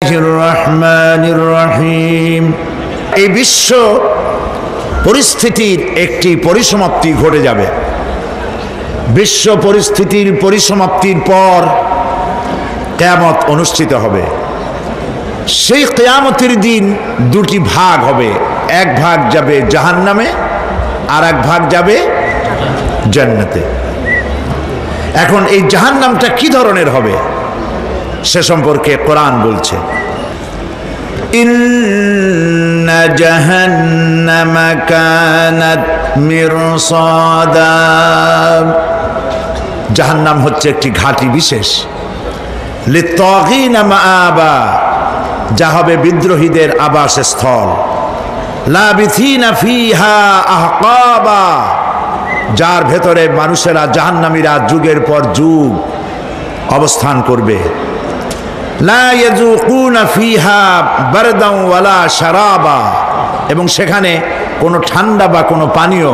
রহমানির রহিম। এই বিশ্ব পরিস্থিতির একটি পরিসমাপ্তি ঘটে যাবে। বিশ্ব পরিস্থিতির পরিসমাপ্তির পর কিয়ামত অনুষ্ঠিত হবে। সেই কিয়ামতের দিন দুটি ভাগ হবে, এক ভাগ যাবে জাহান্নামে আর এক ভাগ যাবে জান্নাতে। এখন এই জাহান্নামটা কি ধরনের হবে সে সম্পর্কে কোরআন বলছে, ইন্না জাহান্নামা কানাত মিরসাদা। জাহান্নাম হচ্ছে একটি ঘাঁটি বিশেষ, লিত্তাগিনা মাআবা, যা হবে বিদ্রোহীদের আবাসস্থল, লাবিথিনা ফিহা আহকাবা, যার ভেতরে মানুষেরা জাহান্নামীরা যুগের পর যুগ অবস্থান করবে। লা ইয়াযুকুনা ফিহা বারদান ওয়ালা শারাবা, এবং সেখানে কোনো ঠান্ডা বা কোনো পানীয়,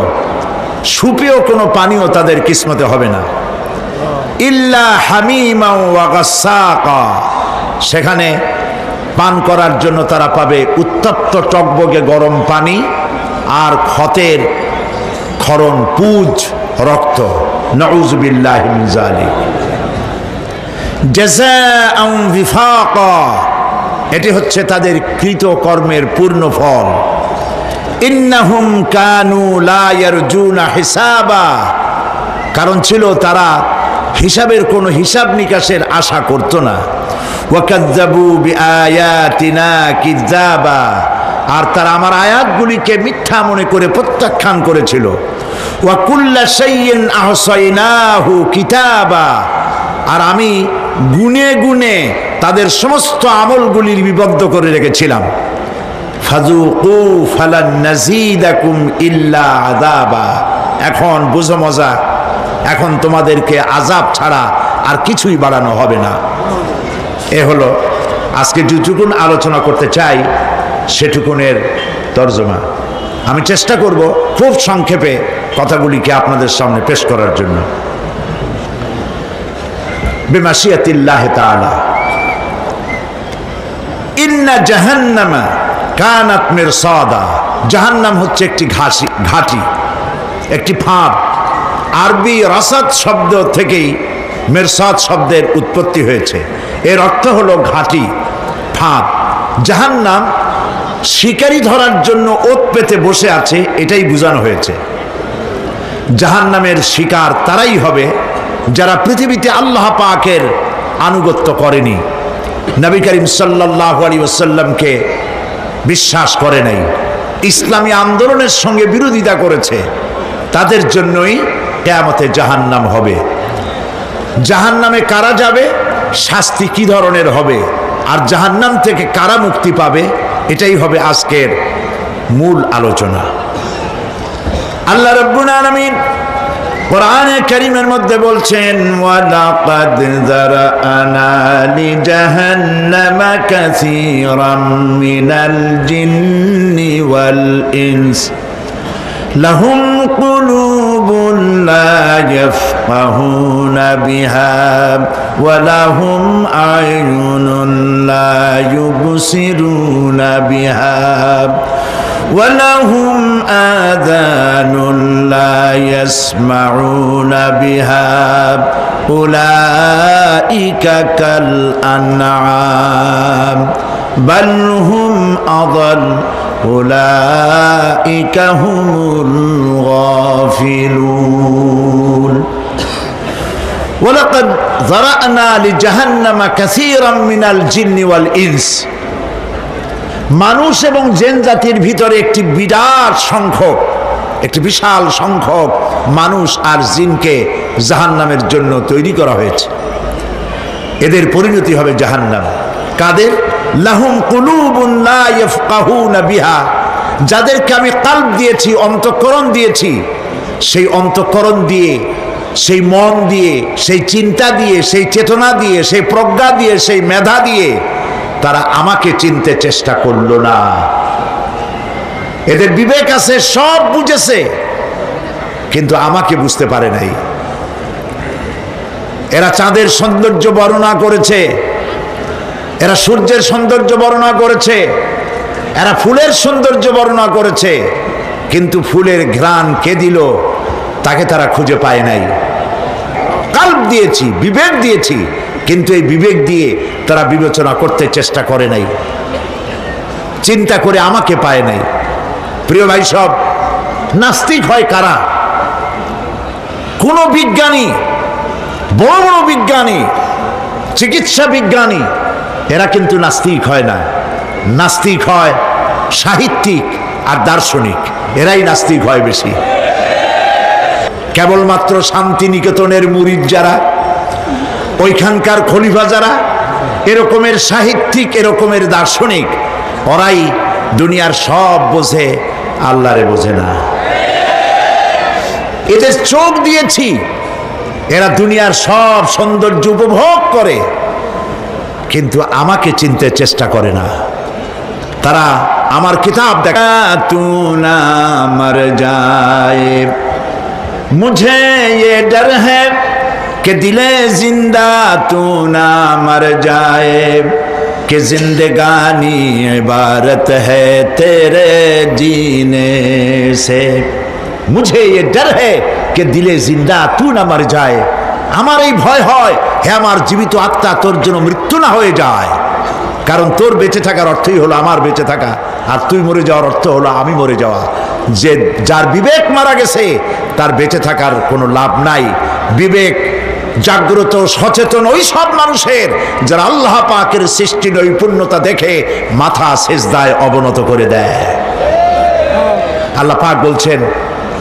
সুপেয় কোনো পানীয় তাদের কিসমতে হবে না। ইল্লা হামিমা ওয়া গাসসাকা, সেখানে পান করার জন্য তারা পাবে উত্তপ্ত টকবগে গরম পানি আর ক্ষতের ক্ষরণ পুজ রক্ত। নাউযু বিল্লাহি মিন যালিক। জাযাআন বিফাকা, এটি হচ্ছে তাদের কৃত কর্মের পূর্ণ ফল। ইন্নাহুম কানু লা ইয়ারজুনা হিসাবা, কারণ ছিল তারা হিসাবের কোনো হিসাব নিকাশের আশা করত না। ওয়াকাযযাবু বিআয়াতিনা কিযাবা, আর তারা আমার আয়াতগুলিকে মিথ্যা মনে করে প্রত্যাখ্যান করেছিল। ওয়া কুল্লা শাইইন আহসাইনাহু কিতাবা, আর আমি গুনে গুনে তাদের সমস্ত আমলগুলি লিপিবদ্ধ করে রেখেছিলাম। ফাযুকু ফালান নাযীদাকুম ইল্লা আযাবা, এখন বুঝো মজা, এখন তোমাদেরকে আযাব ছাড়া আর কিছুই বাড়ানো হবে না। এ হলো আজকে যেটুকুন আলোচনা করতে চাই সেটুকুনের তর্জমা। আমি চেষ্টা করব খুব সংক্ষেপে কথাগুলিকে আপনাদের সামনে পেশ করার জন্য। বিমাশিয়াতিল্লাহি তাআলা। ইন্না জাহান্নামা কানাত মিরসাদা, জাহান্নাম হচ্ছে একটি ঘাঁটি, একটি ফাঁদ। আরবি রাসাদ শব্দ থেকেই মিরসাদ শব্দের উৎপত্তি হয়েছে। এর অর্থ হলো ঘাঁটি, ফাঁদ। জাহান্নাম শিকারি ধরার জন্য ওত পেতে বসে আছে, এটাই বোঝানো হয়েছে। জাহান্নামের শিকার তারাই হবে যারা পৃথিবীতে আল্লাহ পাকের আনুগত্য করেনি, নবী করিম সাল্লাল্লাহু আলাইহি ওয়াসাল্লামকে বিশ্বাস করে নাই, ইসলামী আন্দোলনের সঙ্গে বিরোধিতা করেছে, তাদের জন্যই কিয়ামতে জাহান্নাম হবে। জাহান্নামে কারা যাবে, শাস্তি কি ধরনের হবে, আর জাহান্নাম থেকে কারা মুক্তি পাবে, এটাই হবে আজকের মূল আলোচনা। আল্লাহ রাব্বুল আলামিন কোরআনে কারীমের মধ্যে বলছেন, ওয়ালাকাদ যারানা লিজাহান্নামা কাসীরাম মিনাল জিন্নি ওয়াল ইনস লাহুম কুলুবুন লা ইয়াফকাহুনা বিহা ওয়া লাহুম আ'য়ুনুন লা ইউবসিরুনা বিহা ওয়া লাহুম আযানুন লা ইয়াসমাউনা বিহা উলাইকা কাল আনআম বাল হুম আযাল উলাইকা হুমুল গাফিলুন। ওয়ালাকাদ যারানা লিজাহান্নামা কাসীরাম মিনাল জিন্নি ওয়াল ইনস, মানুষ এবং জিন জাতির ভিতরে একটি বিশাল সংখ্যক মানুষ আর জিনকে জাহান্নামের জন্য তৈরি করা হয়েছে। এদের পরিণতি হবে জাহান্নাম। কাদের? লাহুম কুলুবুন লা ইয়াফকাহুনা বিহা, যাদেরকে আমি কালব দিয়েছি, অন্তঃকরণ দিয়েছি, সেই অন্তঃকরণ দিয়ে, সেই মন দিয়ে, সেই চিন্তা দিয়ে, সেই চেতনা দিয়ে, সেই প্রজ্ঞা দিয়ে, সেই মেধা দিয়ে তারা আমাকে চিনতে চেষ্টা করলো না। এদের বিবেক আছে, সব বুঝেছে, কিন্তু আমাকে বুঝতে পারে নাই। এরা চাঁদের সৌন্দর্য বর্ণনা করেছে, এরা সূর্যের সৌন্দর্য বর্ণনা করেছে, এরা ফুলের সৌন্দর্য বর্ণনা করেছে, কিন্তু ফুলের ঘ্রাণ কে দিল তাকে তারা খুঁজে পায় নাই। কাল্ব দিয়েছি, বিবেক দিয়েছি, কিন্তু এই বিবেক দিয়ে তারা বিবেচনা করতে চেষ্টা করে নাই, চিন্তা করে আমাকে পায় নাই। প্রিয় ভাই সব, নাস্তিক হয় কারা? কোন বিজ্ঞানী, বড় বড় বিজ্ঞানী, চিকিৎসা বিজ্ঞানী, এরা কিন্তু নাস্তিক হয় না। নাস্তিক হয় সাহিত্যিক আর দার্শনিক, এরাই নাস্তিক হয় বেশি। কেবলমাত্র শান্তিনিকেতনের মুরিদ যারা, ওইখানকার খলিফা যারা, এরকমের সাহিত্যিক, এরকমের দার্শনিক, ওরাই দুনিয়ার সব বোঝে, আল্লাহরে বোঝে না। এদের চোখ দিয়েছি, এরা দুনিয়ার সব সৌন্দর্য উপভোগ করে, কিন্তু আমাকে চিনতে চেষ্টা করে না। তারা আমার কিতাব দেখা তু না মর যায়, মুঝে ये डर है कि दिले जिंदा तू ना मर जाए, कि जिंदगानी इबारत है तेरे जीने से, मुझे ये डर है कि दिले जिंदा तू ना मर जाए। আমার এই ভয় হয়, হে আমার জীবিত আত্মা, তোর জন্য মৃত্যু না হয়ে যায়। কারণ তোর বেঁচে থাকার অর্থই হলো আমার বেঁচে থাকা, আর তুই মরে যাওয়ার অর্থ হলো আমি মরে যাওয়া। যে যার বিবেক মারা গেছে তার বেঁচে থাকার কোনো লাভ নাই। বিবেক জাগ্রত সচেতন ওই সব মানুষের যারা আল্লাহ পাকের সৃষ্টি নৈপুণ্যতা দেখে মাথা সেজদায় অবনত করে দেয়। আল্লাহ পাক বলছেন,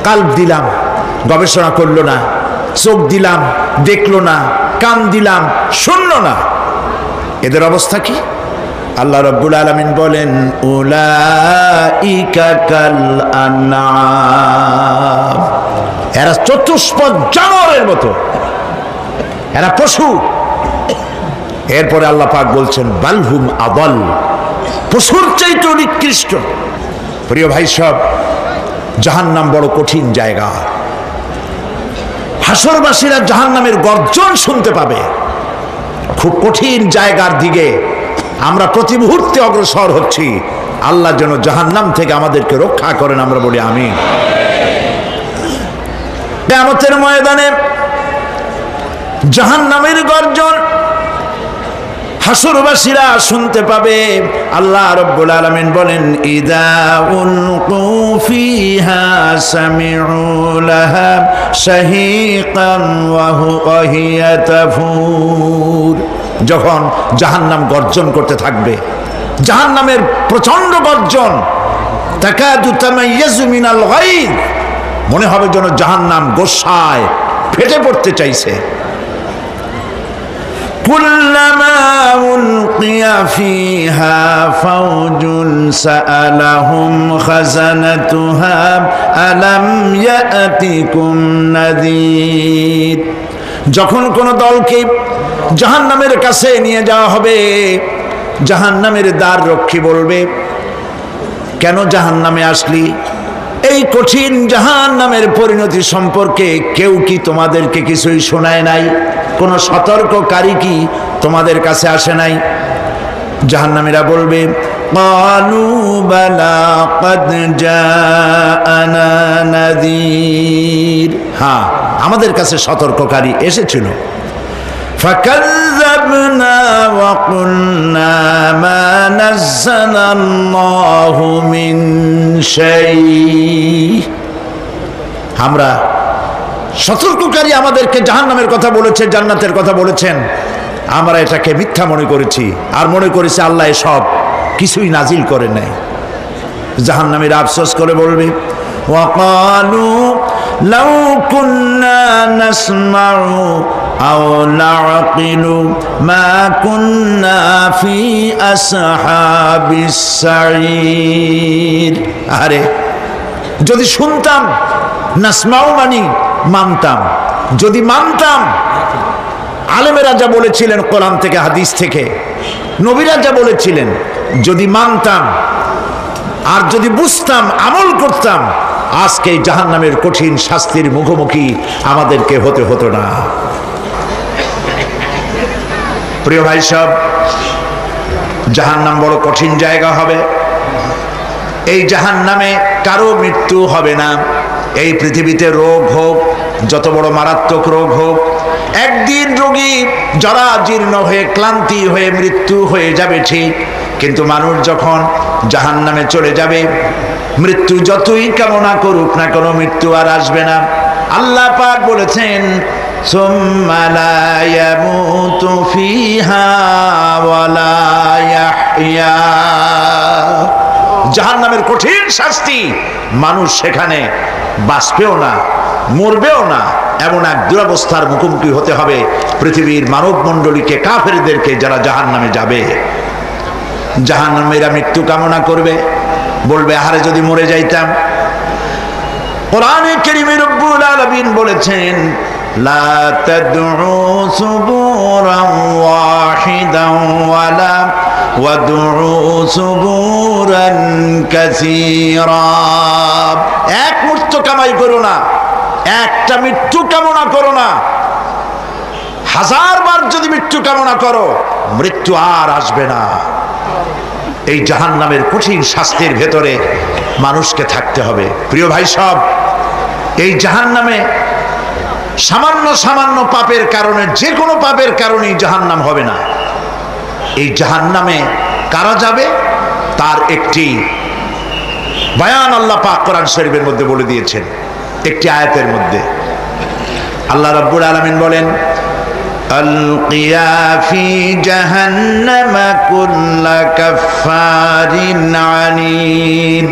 কাল্ব দিলাম, গবেষণা করলো না, চোখ দিলাম, দেখলো না, কান দিলাম, শুনলো না। এদের অবস্থা কি? আল্লাহ রাব্বুল আলামিন বলেন, উলাইকা কাল আনআম, এরা চতুষ্পদ জানোয়ারের মতো, এরা পশু। এরপরে আল্লাহ পাক বলছেন, বালহুম আদাল, পশুর চাইতে নিকৃষ্ট। প্রিয় ভাই সব, জাহান্নাম বড় কঠিন জায়গা। হাসরবাসীরা জাহান্নামের গর্জন শুনতে পাবে। খুব কঠিন জায়গার দিকে আমরা প্রতি মুহূর্তে অগ্রসর হচ্ছি। আল্লাহ যেন জাহান্নাম থেকে আমাদেরকে রক্ষা করেন, আমরা বলি আমিন। কিয়ামতের ময়দানে জাহান্নামের গর্জন হাসরবাসীরা শুনতে পাবে। আল্লাহ রাব্বুল আলামিন বলেন, ইদা উলকু ফিহা সামিউ লাহা শাহীকান ওয়া হিয়া তাফুর, যখন জাহান্নাম গর্জন করতে থাকবে, জাহান্নামের প্রচন্ড গর্জন, তাকাদু তামাইয়াজু মিনাল গায়দ, মনে হবে যেন জাহান্নাম গোসায় ফেটে পড়তে চাইছে। কুল্লামা উলকিয়া ফিহা ফাওজুন সাআলাহুম খাজানাতুহা আলাম ইয়াতিকুম নাযীর, যখন কোন দলকে জাহান্নামের কাছে নিয়ে যাওয়া হবে, জাহান্নামের দ্বার রক্ষী বলবে, কেন জাহান্নামে আসলি? এই কঠিন জাহান্নামের পরিণতি সম্পর্কে কেউ কি তোমাদেরকে কিছুই শোনায় নাই? কোন সতর্ককারী কি তোমাদের কাছে আসে নাই? জাহান্নামীরা বলবে, ক্বালু বালা ক্বাদ জাআনা নাযীর, হ্যাঁ আমাদের কাছে সতর্ককারী এসেছিল। ফাকাযযাবনা ওয়া কুলনা মা নাযালাল্লাহু মিন শাই, আমরা সতর্ককারী আমাদেরকে জাহান্নামের কথা বলেছে, জান্নাতের কথা বলেছেন, আমরা এটাকে মিথ্যা মনে করেছি আর মনে করেছি আল্লাহ সব কিছুই নাজিল করে নাই। জাহান্নামীরা আফসোস করে বলবে, ওয়াকালু লাউ কুন্না নাসমাউ আও নাআকিলু মা কুন্না ফি আসহাবিস সাঈর, আরে যদি শুনতাম, নাসমাউ মানি মানতাম, যদি মানতাম, আলেমেরা যা বলেছিলেন কোরআন থেকে হাদিস থেকে, নবীরা যা বলেছিলেন, যদি মানতাম আর যদি বুঝতাম, আমল করতাম, আজকে জাহান্নামের কঠিন শাস্তির মুখোমুখি আমাদেরকে হতে হতো না। প্রিয় ভাই সব, জাহান্নাম বড় কঠিন জায়গা হবে। এই জাহান্নামে কারো মৃত্যু হবে না। এই পৃথিবীতে রোগ হোক, যত বড় মারাত্মক রোগ হোক, একদিন রোগী জরাজীর্ণ হয়ে ক্লান্তি হয়ে মৃত্যু হয়ে যাবে ঠিক, কিন্তু মানুষ যখন জাহান্নামে চলে যাবে, মৃত্যু যতই কামনা করুক না কোনো মৃত্যু আর আসবে না। আল্লাহ পাক বলেছেন, সুম্মা লা ইয়ামুতু ফিহা ওয়া লা ইয়াহইয়া। জাহান্নামের কঠিন শাস্তি, মানুষ সেখানে বাঁচবেও না, মরবেও না, এমন এক দুরবস্থার মুখোমুখি হতে হবে পৃথিবীর মানব মণ্ডলীকে, কাফেরদেরকে, যারা জাহান্নামে যাবে। জাহান্নামীরা মৃত্যু কামনা করবে, বলবে আহারে যদি মরে যাইতাম। কোরআনে কারীমে রব্বুল আলামিন বলেছেন, লা তাদউ সুবুরান ওয়াহিদান ওয়ালা ওয়াদউ সুবুরান কাসীরা। এক মৃত্যু কামাই করো না, একটা মৃত্যু কামনা করো না। হাজারবার যদি মৃত্যু কামনা করো, মৃত্যু আর আসবে না। এই জাহান্নামের কঠিন শাস্তির ভেতরে মানুষকে থাকতে হবে। প্রিয় ভাই সব, এই জাহান্নামে সামান্য সামান্য পাপের কারণে, যে কোনো পাপের কারণেই জাহান্নাম হবে না। এই জাহান্নামে কারা যাবে তার একটি বয়ান আল্লাহ পাক কোরআন শরীফের মধ্যে বলে দিয়েছেন। একটি আয়াতের মধ্যে আল্লাহ রাব্বুল আলামিন বলেন, আলকিয়া ফি জাহান্নামা কুল্লা কাফফারিন আনিদ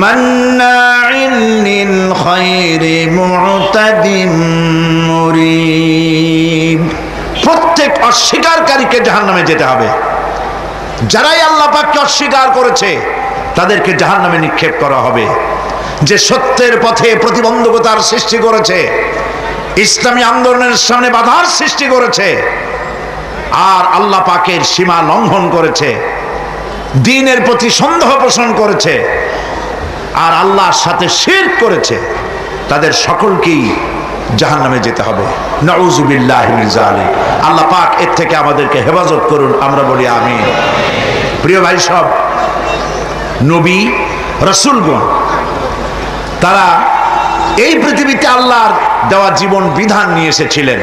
মান্নাইন লিল খায়রি মু'তাদিম মুরিব। প্রত্যেক অস্বীকারীকে জাহান্নামে যেতে হবে। যারাই আল্লাহ পাককে অস্বীকার করেছে তাদেরকে জাহান্নামে নিক্ষেপ করা হবে। যে সত্যের পথে প্রতিবন্ধকতার সৃষ্টি করেছে, ইসলামী আন্দোলনের সামনে বাধার সৃষ্টি করেছে, আর আল্লাহ পাকের সীমা লঙ্ঘন করেছে, দ্বীনের প্রতি সন্দেহ পোষণ করেছে, আর আল্লাহর সাথে শিরক করেছে, তাদের সকলকেই জাহান্নামে যেতে হবে। নাউযুবিল্লাহি মিন যালিক। আল্লাহ পাক এর থেকে আমাদেরকে হেফাজত করুন, আমরা বলি আমিন। প্রিয় ভাই সব, নবী রাসূলগণ তারা এই পৃথিবীতে আল্লাহর দেওয়া জীবন বিধান নিয়ে এসেছিলেন।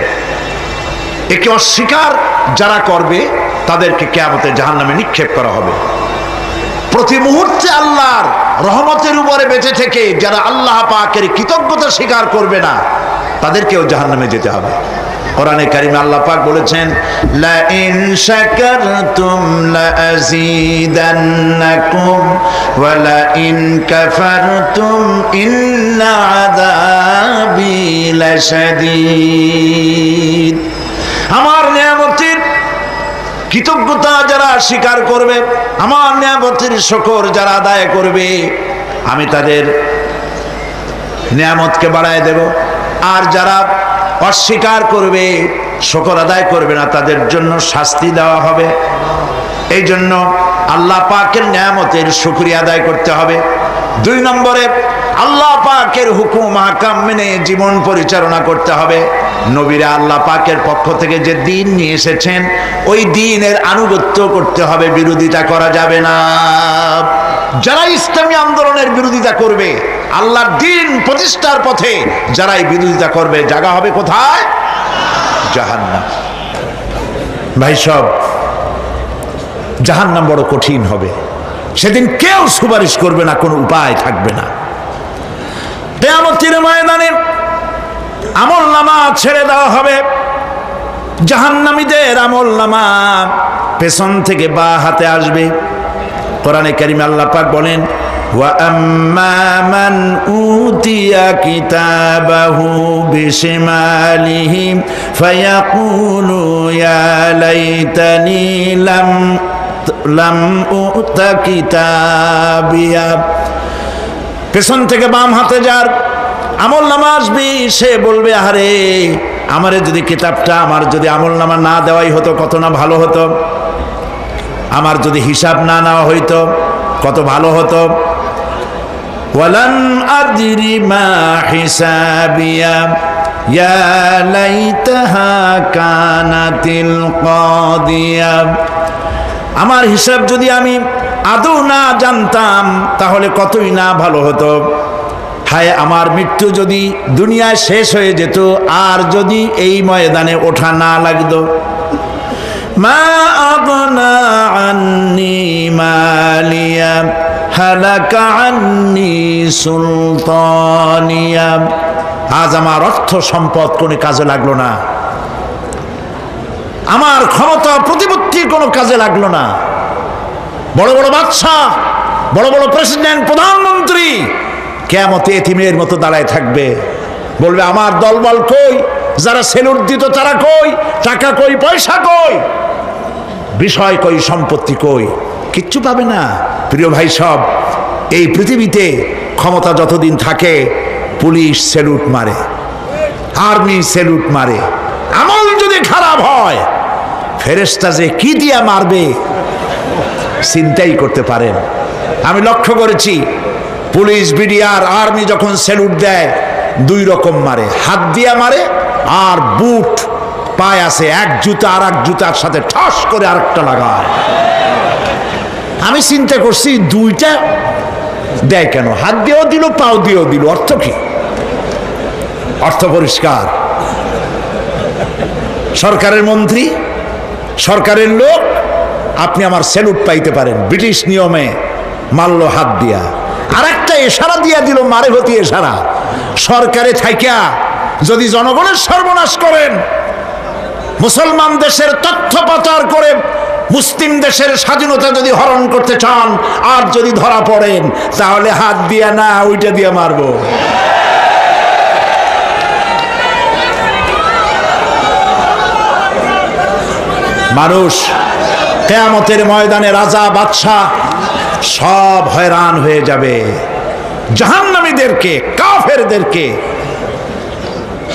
একে অস্বীকার যারা করবে তাদেরকে কিয়ামতে জাহান্নামে নিক্ষেপ করা হবে। প্রতি মুহূর্তে আল্লাহর রহমতের উপরে বেঁচে থেকে যারা আল্লাহ পাকের কৃতজ্ঞতা স্বীকার করবে না, তাদেরকেও জাহান্নামে যেতে হবে। কোরআনে কারিমে আল্লাহ পাক বলেছেন, লা ইন শাকারতুম লা আযীদান্নাকুম ওয়া লা ইন কাফারতুম ইন্না আযাবি লাশাদীদ। আমার নিয়ামতের কৃতজ্ঞতা যারা স্বীকার করবে, আমার নিয়ামতের শুকর যারা আদায় করবে, আমি তাদের নিয়ামতকে বাড়ায় দেব। আর যারা অস্বীকার করবে, শুকর আদায় করবে না, তাদের জন্য শাস্তি দেওয়া হবে। এই জন্য আল্লাহ পাকের নিয়ামতের শুকরিয়া আদায় করতে হবে। 2 নম্বরে আল্লাহ পাকের হুকুম আহকাম মেনে জীবন পরিচালনা করতে হবে। নবীরা আল্লাহ পাকের পক্ষ থেকে যে দ্বীন নিয়ে এসেছেন, ওই দ্বীনের আনুগত্য করতে হবে, বিরোধিতা করা যাবে না। যারা ইসলামী আন্দোলনের বিরোধিতা করবে, আল্লাহর দ্বীন প্রতিষ্ঠার পথে যারাই বিরোধিতা করবে, জায়গা হবে কোথায়? জাহান্নাম। ভাই সব, জাহান্নাম বড় কঠিন হবে। সেদিন কেউ সুপারিশ করবে না, কোনো উপায় থাকবে না। কিয়ামতের ময়দানে আমলনামা ছেড়ে দেওয়া হবে। জাহান্নামীদের আমলনামা পেছন থেকে বা হাতে আসবে। কোরআনে কারিমে আল্লাহ পাক বলেন, ওয়া আম্মা মান উতিয়া কিতাবাহু বিশিমালিহি ফায়াকুলু ইয়া লাইতানি লাম উতা কিতাবিয়া। পেছন থেকে বাম হাতে যার আমলনামা আসবে, সে বলবে, আরে আমারে যদি কিতাবটা, আমার যদি আমলনামা না দেওয়াই হতো কত না ভালো হতো, আমার যদি হিসাব না নেওয়া হইতো কত ভালো হতো। ওয়ালান আদরি মা হিসাবিয়া ইয়া লাইতাহা কানাতিল কাদিয়া। আমার হিসাব যদি আমি আদৌ না জানতাম তাহলে কতই না ভালো হতো। হায় আমার মৃত্যু যদি দুনিয়ায় শেষ হয়ে যেত, আর যদি এই ময়দানে ওঠা না লাগতো। মা আগনা আন্নি মালিয়া হালাকা আন্নি সুলতানিয়া। আজ আমার অর্থ সম্পদ কোনো কাজে লাগলো না, আমার ক্ষমতা প্রতিপত্তি কোনো কাজে লাগলো না। বড় বড় বাদশাহ, বড় বড় প্রেসিডেন্ট, প্রধানমন্ত্রী কিয়ামতে এতিমের মতো দাঁড়ায় থাকবে, বলবে আমার দলবল কই, যারা সেলুট দিত তারা কই, টাকা কই, পয়সা কই, বিষয় কই, সম্পত্তি কই, কিচ্ছু পাবে না। প্রিয় ভাই সব, এই পৃথিবীতে ক্ষমতা যতদিন থাকে পুলিশ সেলুট মারে, আর্মি সেলুট মারে। আমল যদি খারাপ হয় ফেরেশতা যে কি দিয়া মারবে চিন্তাই করতে পারেন। আমি লক্ষ্য করেছি পুলিশ, বিডিআর, আর্মি যখন সেলুট দেয় দুই রকম মারে, হাত দিয়া মারে আর বুট পায় আছে, এক জুতা আর এক জুতার সাথে ঠাস করে আরেকটা লাগায়। আমি চিন্তা করছি দুইটা দেয় কেন, হাত দিয়েও দিল পাও দিয়েও দিল, অর্থ কি? অর্থ পরিষ্কার। সরকারের মন্ত্রী, সরকারের লোক, আপনি আমার সেলুট পাইতে পারেন, ব্রিটিশ নিয়মে মারল হাত দিয়া, আর একটা ইশারা দিয়া দিল, মারে হতি ইশারা। সরকারে থাইকা যদি জনগণের সর্বনাশ করেন, মুসলমান দেশের তথ্য পাচার করে মুসলিম দেশের স্বাধীনতা যদি হরণ করতে চান, আর যদি ধরা পড়েন তাহলে হাত দিয়া না ওইটা দিয়া মারবো। মানুষ কিয়ামতের ময়দানে রাজা বাদশাহ সব হয়রান হয়ে যাবে। জাহান্নামীদেরকে, কাফেরদেরকে,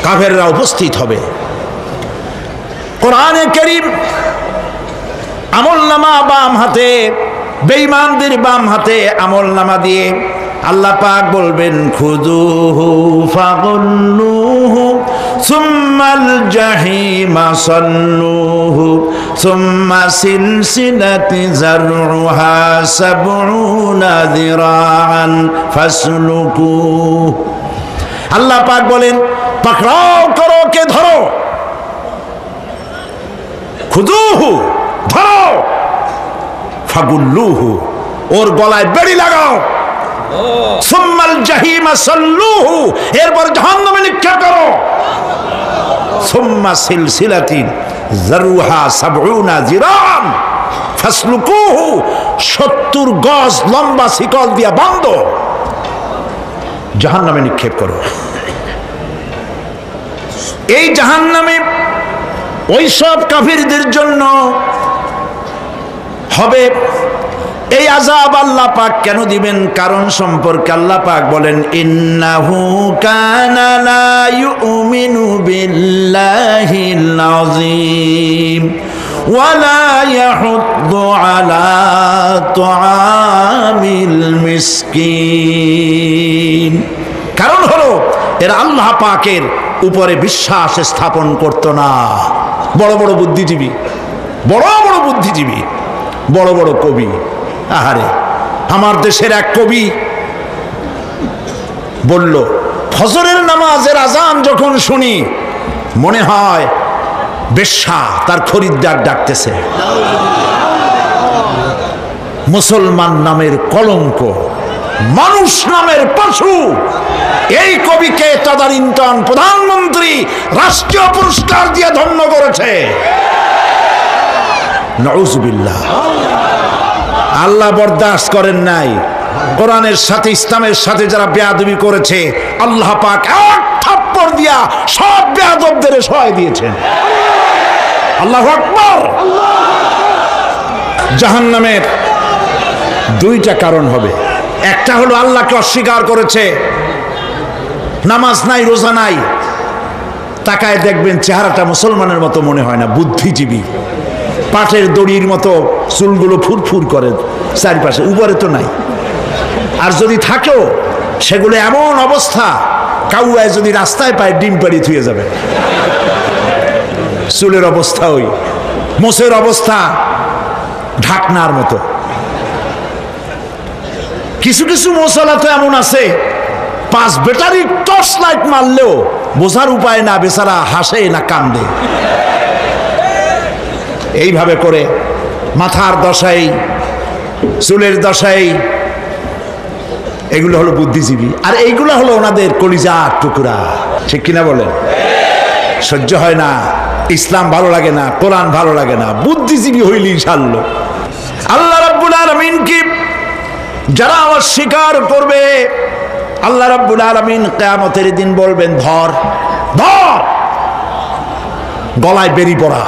কাফেররা উপস্থিত হবে। কোরআনে কারীম আমলনামা বাম হাতে, বেঈমানদের বাম হাতে আমলনামা দিয়ে আল্লাহ পাক বলবেন খুযুহু ফাগুল্লুহু সুম্মাল জাহিমা সাল্লুহু সুম্মা সিলসিলাতি যারউহা সাবউনা যিরাআন ফাসলুকুহু। আল্লাহ পাক বলেন পাকড়াও করো, কে ধরো, খুযুহু ধরো, ফাগুল্লুহু ওর গলায় বেড়ি লাগাও, সুম্মাল জাহিমা সাল্লুহু এরপর জাহান্নামে নিক্ষেপ করো, সুম্মা সিলসিলাতিন যারউহা সাবউনা যিরাআন ফাসলুকুহু 70 গজ লম্বা শিকল দিয়া বাঁধো, জাহান্নামে নিক্ষেপ করো। এই জাহান্নামে ওই সব কাফিরদের জন্য হবে। এই আযাব আল্লাহ পাক কেন দিবেন, কারণ সম্পর্কে আল্লাহ পাক বলেন ইন্নাহু কানা লা ইউমিনু বিল্লাহিল আযীম ওয়া লা ইয়াহুদ্দু আলা তুআমিল মিসকিন। কারণ হলো এরা আল্লাহ পাকের উপরে বিশ্বাস স্থাপন করত না। বড় বড় বুদ্ধিজীবী, বড় বড় বুদ্ধিজীবী, বড় বড় কবি, আহারে আমার দেশের এক কবি বলল ফজরের নামাজের আজান যখন শুনি মনে হয় বেশ্যা তার খরিদ্দার ডাকতেছে। মুসলমান নামের কলঙ্ক, মানুষ নামের পশু। এই কবিকে তদানীন্তন প্রধানমন্ত্রী রাষ্ট্রীয় পুরস্কার দিয়ে ধন্য করেছে। নাউযুবিল্লাহ। আল্লাহ বরদাস্ত করেন নাই। কোরআনের সাথে ইসলামের সাথে যারা বেয়াদবি করেছে আল্লাহ পাক এক থাপ্পড় দিয়া সব বেয়াদবদের সহায় দিয়েছেন। আল্লাহু আকবার। জাহান্নামের দুইটা কারণ হবে। একটা হলো আল্লাহকে অস্বীকার করেছে, নামাজ নাই, রোজা নাই, তাকায় দেখবেন চেহারাটা মুসলমানের মতো মনে হয় না, বুদ্ধিজীবী, পাটের দড়ির মতো চুলগুলো ফুরফুর করে চারিপাশে, উপরে তো নাই। আর যদি থাকেও সেগুলো এমন অবস্থা, কাউয়ায় যদি রাস্তায় পায় ডিম পাড়ি থুয়ে যাবে। চুলের অবস্থা ওই, মোষের অবস্থা ঢাকনার মতো। কিছু কিছু মশলা তো এমন আছে 5 ব্যাটারি টর্চ লাইট মারলেও বোঝার উপায় না, বেচারা হাসে না কান্দে। এইভাবে করে মাথার দশাই, চুলের দশাই, এগুলো হলো বুদ্ধিজীবী, আর এইগুলো হলো ওনাদের কলিজার টুকরা। ঠিক কিনা বলেন? সহ্য হয় না, ইসলাম ভালো লাগে না, কোরআন ভালো লাগে না, বুদ্ধিজীবী হইলি ইনশাআল্লাহ। আল্লাহ রাব্বুল আলামিন কি যারা অস্বীকার করবে, আল্লাহ রাব্বুল আলামিন কিয়ামতের দিন বলবেন, ধর ধর, গলায় বেরি পড়া।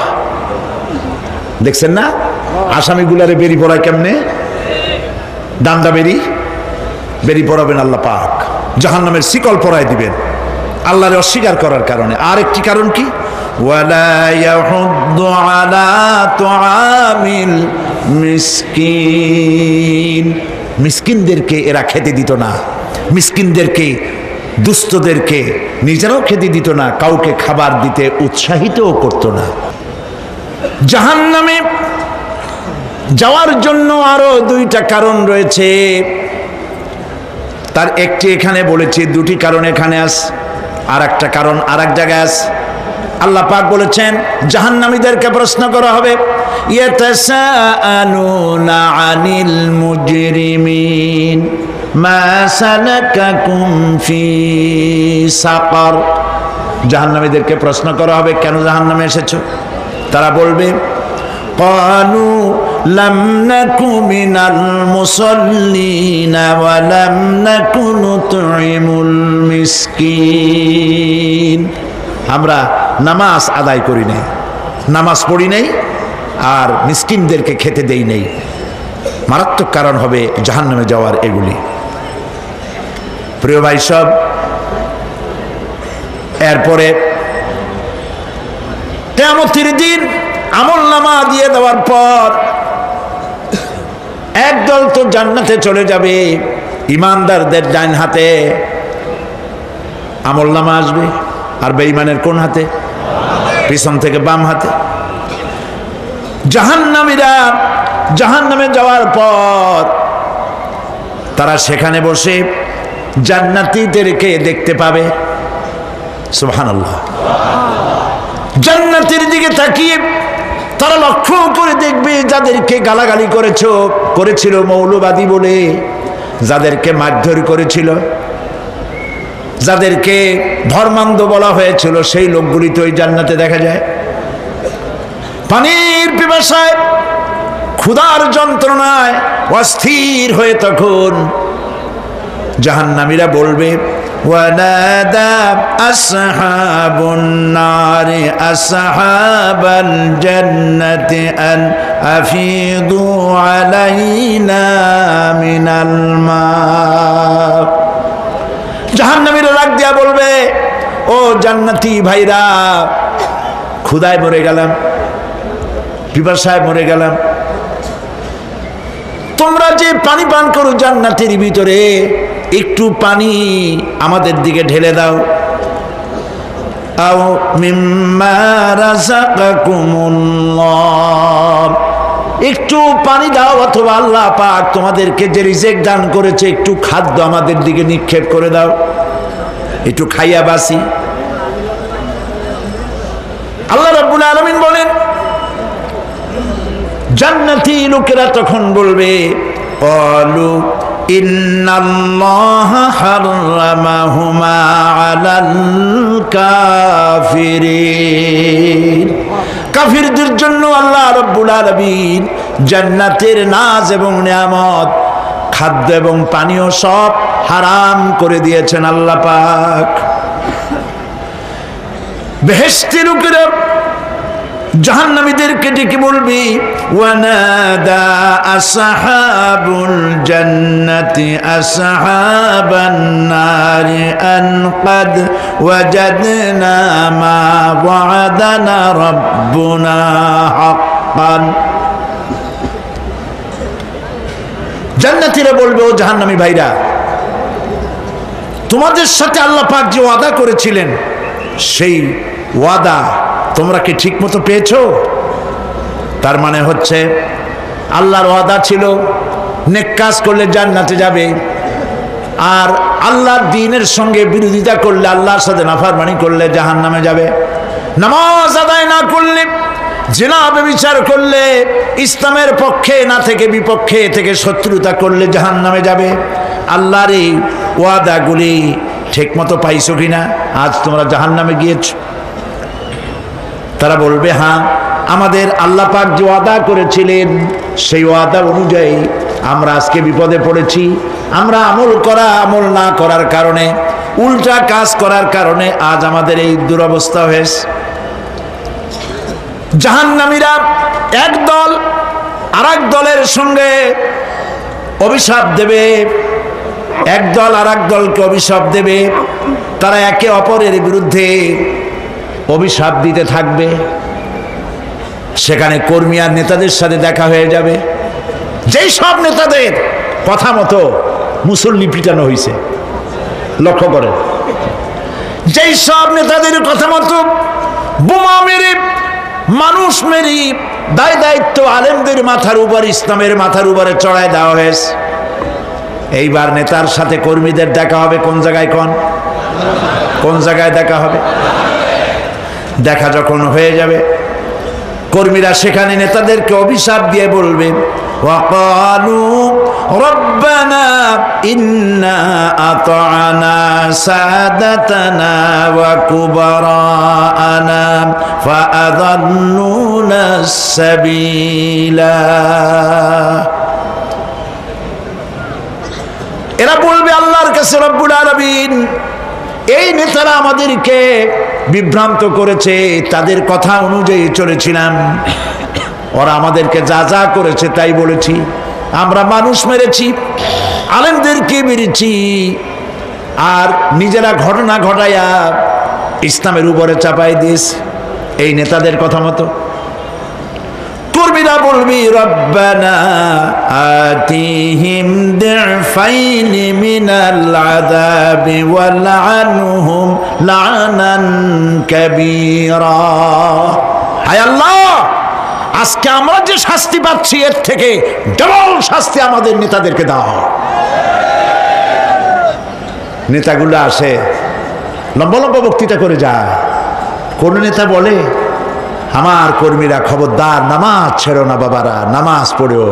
দেখছেন না আসামিগুলারে বেরি পড়ায় কেমনে? ডান্ডা বেরি পড়াবেন আল্লাহ পাক, জাহান্নামের শিকল পরায় দিবেন আল্লাহরে অস্বীকার করার কারণে। আর একটি কারণ কি? ওয়ালা ইয়াহুদ্দু আলা তুআমিল মিসকিন, মিসকিনদেরকে এরা খেতে দিত না, মিসকিনদেরকে, দুস্থদেরকে নিজেরাও খেতে দিত না, কাউকে খাবার দিতে উৎসাহিতও করত না। জাহান্নামে যাওয়ার জন্য আরো 2টা কারণ রয়েছে, তার একটি এখানে বলেছি, 2টি কারণ এখানে আছে, আর একটা কারণ আর এক জায়গায় আছে। আল্লাহ পাক বলেছেন জাহান্নামীদেরকে প্রশ্ন করা হবে, ইয়াতাসাআলুনা আনিল মুজরিমিন মা সালাকাকুম ফি সাকার। জাহান্নামীদেরকে প্রশ্ন করা হবে, কেন জাহান্নামে এসেছো? তারা বলবে, ক্বালু লাম নাকু মিনাল মুসাল্লিনা ওয়া লাম নাকু নুতঈমুল মিসকিন। আমরা নামাজ আদায় করি নাই, নামাজ পড়ি নাই, আর মিসকিনদেরকে খেতে দেই নাই। মারাত্মক কারণ হবে জাহান্নামে যাওয়ার এগুলি। প্রিয় ভাই সব, এরপরে কিয়ামতের দিন আমলনামা দিয়ে দেওয়ার পর একদল তো জান্নাতে চলে যাবে, ইমানদারদের ডান হাতে আমলনামা আসবে, আর বেঈমানের কোন হাতে? পিছন থেকে বাম হাতে। জাহান্নামীরা জাহান্নামে যাওয়ার পর তারা সেখানে বসে জান্নাতীদেরকে দেখতে পাবে। সুবহানাল্লাহ। জান্নাতের দিকে তাকিয়ে তারা লক্ষ্য করে দেখবে যাদেরকে গালাগালি করেছিল মৌলবাদী বলে, যাদেরকে মারধর করেছিল, যাদেরকে ধর্মান্ধ বলা হয়েছিল, সেই লোকগুলি তো ওই জান্নাতে দেখা যায়। পানির পিপাসায়, ক্ষুধার যন্ত্রণায় অস্থির হয়ে তখন জাহান্নামীরা বলবে, ওয়ানাদা আসহাবুন নারি আসহাবাল জান্নাতি আন আফিদু আলাইনা মিনাল মা। জাহান্নামীরা রাগ দিয়া বলবে, ও জান্নাতি ভাইরা, ক্ষুধায় মরে গেলাম, পিপাসায় মরে গেলাম, তোমরা যে পানি পান করো জান্নাতের ভিতরে, একটু পানি আমাদের দিকে ঢেলে দাও। আও মিম্মা রাযাকাকুমুল্লাহ, একটু পানি দাও, অথবা আল্লাহ পাক তোমাদেরকে যে রিজিক দান করেছে একটু খাদ্য আমাদের দিকে নিক্ষেপ করে দাও, একটু খাইয়া বাসি। আল্লাহ রাব্বুল আলামিন বলেন, জান্নাতি লোকেরা তখন বলবে, ক্বালু ইন্নাল্লাহা হারামাহুমা আলাল কাফিরিন। কাফিরদের জন্য আল্লাহ রাব্বুল আলামিন জান্নাতের নাজ এবং নিয়ামত, খাদ্য এবং পানীয় সব হারাম করে দিয়েছেন আল্লাহ পাক। বেহেশতি লোকেরা জাহান্নামীদেরকে ডেকে বলবি, ওয়ানাদা আসহাবুল জান্নাতি আসহাবান নারি আন ক্বাদ ওয়াজাদনা মা ওয়া'দানা রাব্বুনা হাক্কান। জান্নাতীরা বলবে, ও জাহান্নামী ভাইরা, তোমাদের সাথে আল্লাহ পাক যে ওয়াদা করেছিলেন, সেই ওয়াদা তোমরা কি ঠিক মতো পেয়েছো? তার মানে হচ্ছে আল্লাহর ওয়াদা ছিল নেক কাজ করলে জান্নাতে যাবে, আর আল্লাহর দ্বীনের সঙ্গে বিরোধিতা করলে, আল্লাহর সাথে নাফরমানি করলে জাহান্নামে যাবে। নামাজ আদায় না করলে, জিনা ব্যভিচার করলে, ইসলামের পক্ষে না থেকে বিপক্ষে থেকে শত্রুতা করলে জাহান্নামে যাবে। আল্লাহর এই ওয়াদাগুলি ঠিকমতো পাইছো কিনা? আজ তোমরা জাহান্নামে গিয়েছ। তারা বলবে, হ্যাঁ, আমাদের আল্লাহ পাক যে ওয়াদা করেছিলেন সেই ওয়াদা অনুযায়ী আমরা আজকে বিপদে পড়েছি। আমরা আমল না করার কারণে, উল্টা কাজ করার কারণে আজ আমাদের এই দুরবস্থা হয়েছে। জাহান্নামীরা এক দল আরেক দলের সঙ্গে অভিশাপ দেবে, এক দল আরেক দলকে অভিশাপ দেবে। তারা একে অপরের বিরুদ্ধে অভিশাপ দিতে থাকবে। সেখানে কর্মী আর নেতাদের সাথে দেখা হয়ে যাবে। যেই সব নেতাদের কথা মতো মুসল্লি পিটানো হয়েছে, লক্ষ্য করেন, যেই সব নেতাদের কথা মতো বোমা মেরে, মানুষ মেরে দায় দায়িত্ব আলেমদের মাথার উপর, ইসলামের মাথার উপরে চড়ায় দেওয়া হয়েছে। এইবার নেতার সাথে কর্মীদের দেখা হবে কোন জায়গায়? কোন জায়গায় দেখা হবে? দেখা যখন হয়ে যাবে, কর্মীরা সেখানে নেতাদেরকে অভিশাপ দিয়ে বলবে, ওয়াকালু রব্বানা ইন্না আতা'না সাদাতানা ওয়া কুবারানা ফাআযাল্লুনা সাবিলা। এরা বলবে আল্লাহর কাছে, রব্বুল আলামিন, এই নেতারা আমাদেরকে বিভ্রান্ত করেছে, তাদের কথা অনুযায়ী চলেছিলাম, ওরা আমাদেরকে যা যা করেছে তাই বলেছি। আমরা মানুষ মেরেছি, আলেমদেরকে মেরেছি, আর নিজেরা ঘটনা ঘটাইয়া ইসলামের উপরে চাপাই দিয়েছি এই নেতাদের কথা মতো। কর্মীরা বলবি, রব্বানা আতিহিম দিফাইনি মিনাল আযাবি ওয়ালআনহুম লা'নান কাবীরা। হায় আল্লাহ, আজকে আমরা যে শাস্তি পাচ্ছি এর থেকে ডবল শাস্তি আমাদের নেতাদেরকে দাও। নেতাগুলো আসে, লম্বা লম্বা বক্তৃতা করে যায়। কোন নেতা বলে, আমার কর্মীরা খবরদার, নামাজ ছেড়ো না বাবারা, নামাজ পড়ো,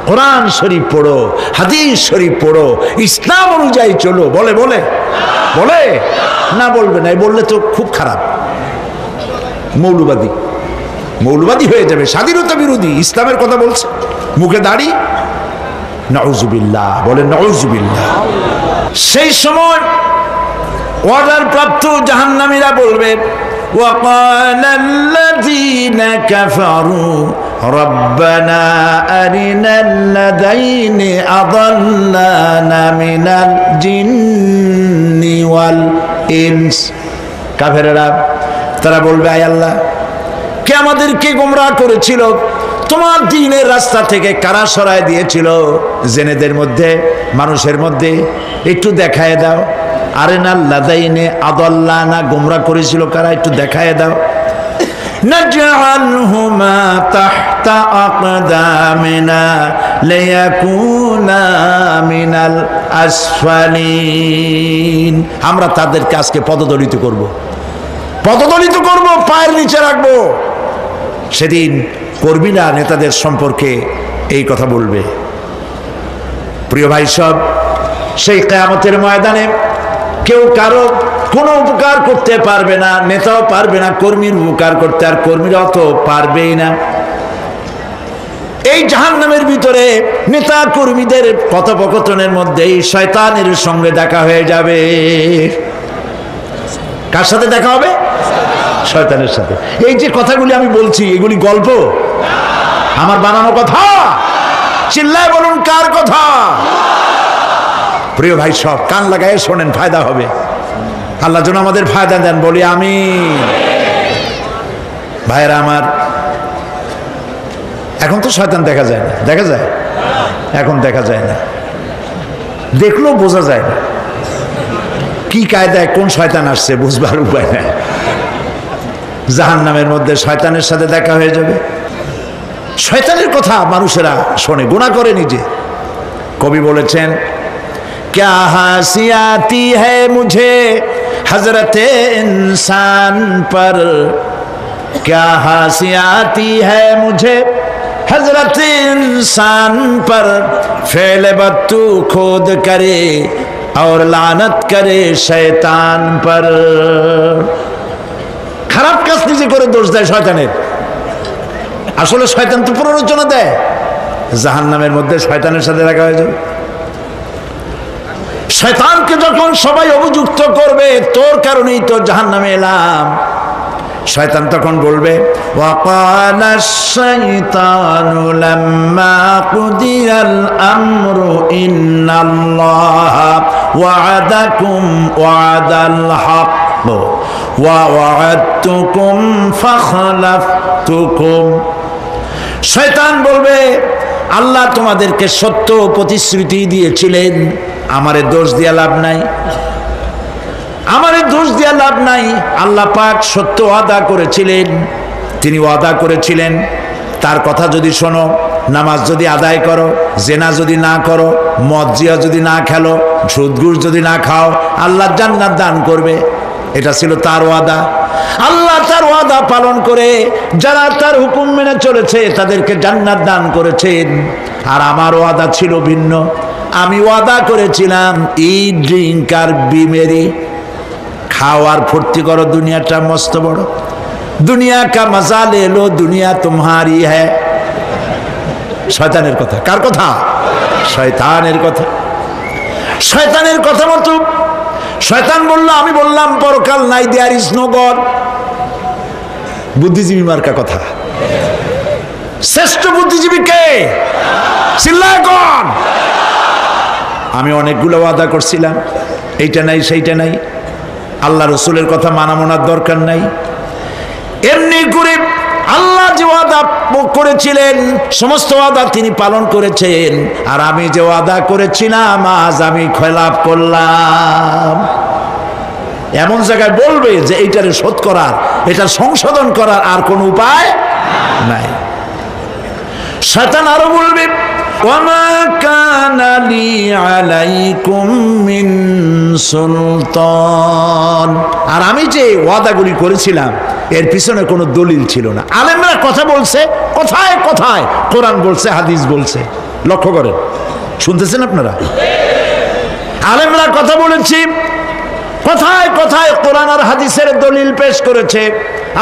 কোরআন শরীফ পড়ো, হাদিস শরীফ পড়ো, ইসলাম অনুযায়ী চলো। বলে বলে বলে না, বলবে না। বললে তো খুব খারাপ, মৌলবাদী হয়ে যাবে, স্বাধীনতা বিরোধী। ইসলামের কথা বলছে, মুখে দাড়ি, নাউজুবিল্লাহ, বলে নাউজুবিল্লাহ। সেই সময় অর্ডার প্রাপ্ত জাহান্নামীরা বলবে, وقال الذين كفروا ربنا أرنا الذين أضلانا من الجن والإنس। কাফেররা তারা বলবে, আয় আল্লাহ, কে আমাদেরকে গোমরাহ করেছিল, তোমার দ্বীনের রাস্তা থেকে কারা সরায় দিয়েছিল, জেনেদের মধ্যে, মানুষের মধ্যে একটু দেখায় দাও। আরেনা লাদাইনে আদাল্লানা, গোমরাহ করেছিল কারা, একটু দেখায় দাও। নাজআলহুমা তাহতা আকদামিনা লিয়াকুনা মিনাল আসফালিন। আমরা তাদেরকে আজকে পদদলিত করব, পায়ের নিচে রাখবো। সেদিন কর্মীরা নেতাদের সম্পর্কে এই কথা বলবে। প্রিয় ভাই সব, সেই কিয়ামতের ময়দানে কেউ কারো কোনো উপকার করতে পারবে না, নেতাও পারবে না কর্মীর উপকার করতে, আর কর্মীরাও তো পারবেই না। এই জাহান্নামের ভিতরে নেতা কর্মীদের কথোপকথনের মধ্যেই শয়তানের সঙ্গে দেখা হয়ে যাবে। কার সাথে দেখা হবে? শয়তানের সাথে। এই যে কথাগুলি আমি বলছি, এগুলি গল্প, আমার বানানো কথা? চিল্লায় বলুন, কার কথা? প্রিয় ভাই সব, কান লাগায় শোনেন, ফায়দা হবে। আল্লাহ যেন আমাদের ফায়দা দেন, বলি আমিন। ভাইরা আমার, এখন তো শয়তান দেখা যায় না, দেখা যায়? এখন দেখা যায় না, দেখলেও বোঝা যায় না কি কায়দায় কোন শয়তান আসছে, বুঝবার উপায় নাই। জাহান্নামের মধ্যে শয়তানের সাথে দেখা হয়ে যাবে। শয়তানের কথা মানুষেরা শোনে, গুনাহ করে নিজে। কবি বলেছেন, क्या हंसी आती है मुझे हजरत इंसान पर, क्या हंसी आती है मुझे हजरत इंसान पर, फेल बत्तू खोद करे और लानत करे शैतान पर। খারাপ কাজ নিজে করে দোষ দেয় শয়তানের। আসলে শয়তান তো প্ররোচনা দেয়, জাহান্নামের মধ্যে শয়তানের সাথে রাখা হয়ে যাবে। শয়তানকে যখন সবাই অভিযুক্ত করবে, তোর কারণেই তো জাহান্নামে এলাম, শয়তান তখন বলবে, ওয়াকালা শাইতানু লাম্মা কুদিয়াল আমরু ইন্নাল্লাহা ওয়া'আদাকুম ওয়া'দাল হক ওয়া ওয়া'আদতুকুম ফাখলাফতুকুম। শয়তান বলবে, আল্লাহ তোমাদেরকে সত্য প্রতিশ্রুতি দিয়েছিলেন, আমারে দোষ দিয়া লাভ নাই, আমারে দোষ দিয়া লাভ নাই। আল্লাহ পাক সত্য ওয়াদা করেছিলেন, তিনি ওয়াদা করেছিলেন তার কথা যদি শোনো, নামাজ যদি আদায় করো, জেনা যদি না করো, মদ জিয়া যদি না খেলো, সুদ ঘুষ যদি না খাও, আল্লাহ জান্নাত দান করবে। এটা ছিল তার ওয়াদা। আল্লাহ তার ওয়াদা পালন করে যারা তার হুকুম মেনে চলেছে তাদেরকে জান্নাত দান করেছেন। আর আমার ওয়াদা ছিল ভিন্ন। আমি ওয়াদা করেছিলাম, ইট ড্রিঙ্ক আর বি মেরি, খাওয়ার ফুর্তি করো, দুনিয়াটা মস্ত বড়, দুনিয়া কা মজা লে লো, দুনিয়া তোমারি হ্যায়। শয়তানের কথা। কার কথা? শয়তানের কথা। শয়তানের কথা মতো শয়তান বলল, আমি বললাম পরকাল নাই, দেয়ার ইজ নো গড। বুদ্ধিজীবী মার্কা কথা। শ্রেষ্ঠ বুদ্ধিজীবী কে? চিল্লায় কোন? আমি অনেকগুলো ওয়াদা করছিলাম, এইটা নাই সেইটা নাই, আল্লাহ রসুলের কথা মানা মনার দরকার নাই। এমনি করে আল্লাহ যে ওয়াদা করেছিলেন সমস্ত ওয়াদা তিনি পালন করেছেন, আর আমি যে ওয়াদা করেছিলাম আজ আমি খেলাপ করলাম। এমন জায়গায় বলবে যে এইটারে শোধ করার, এটার সংশোধন করার আর কোনো উপায় নাই। শয়তান আরো বলবে, ওয়ামা কানা লি আলাইকুম মিন সুলতান, আর আমি যে ওয়াদাগুলি করেছিলাম এর পিছনে কোনো দলিল ছিল না। আলেমরা কথা বলছে, কথায় কথায় কোরআন বলছে, হাদিস বলছে। লক্ষ্য করেন, শুনতেছেন আপনারা? আলেমরা কথা বলেছি, কথায় কথায় কোরআন আর হাদিসের দলিল পেশ করেছে,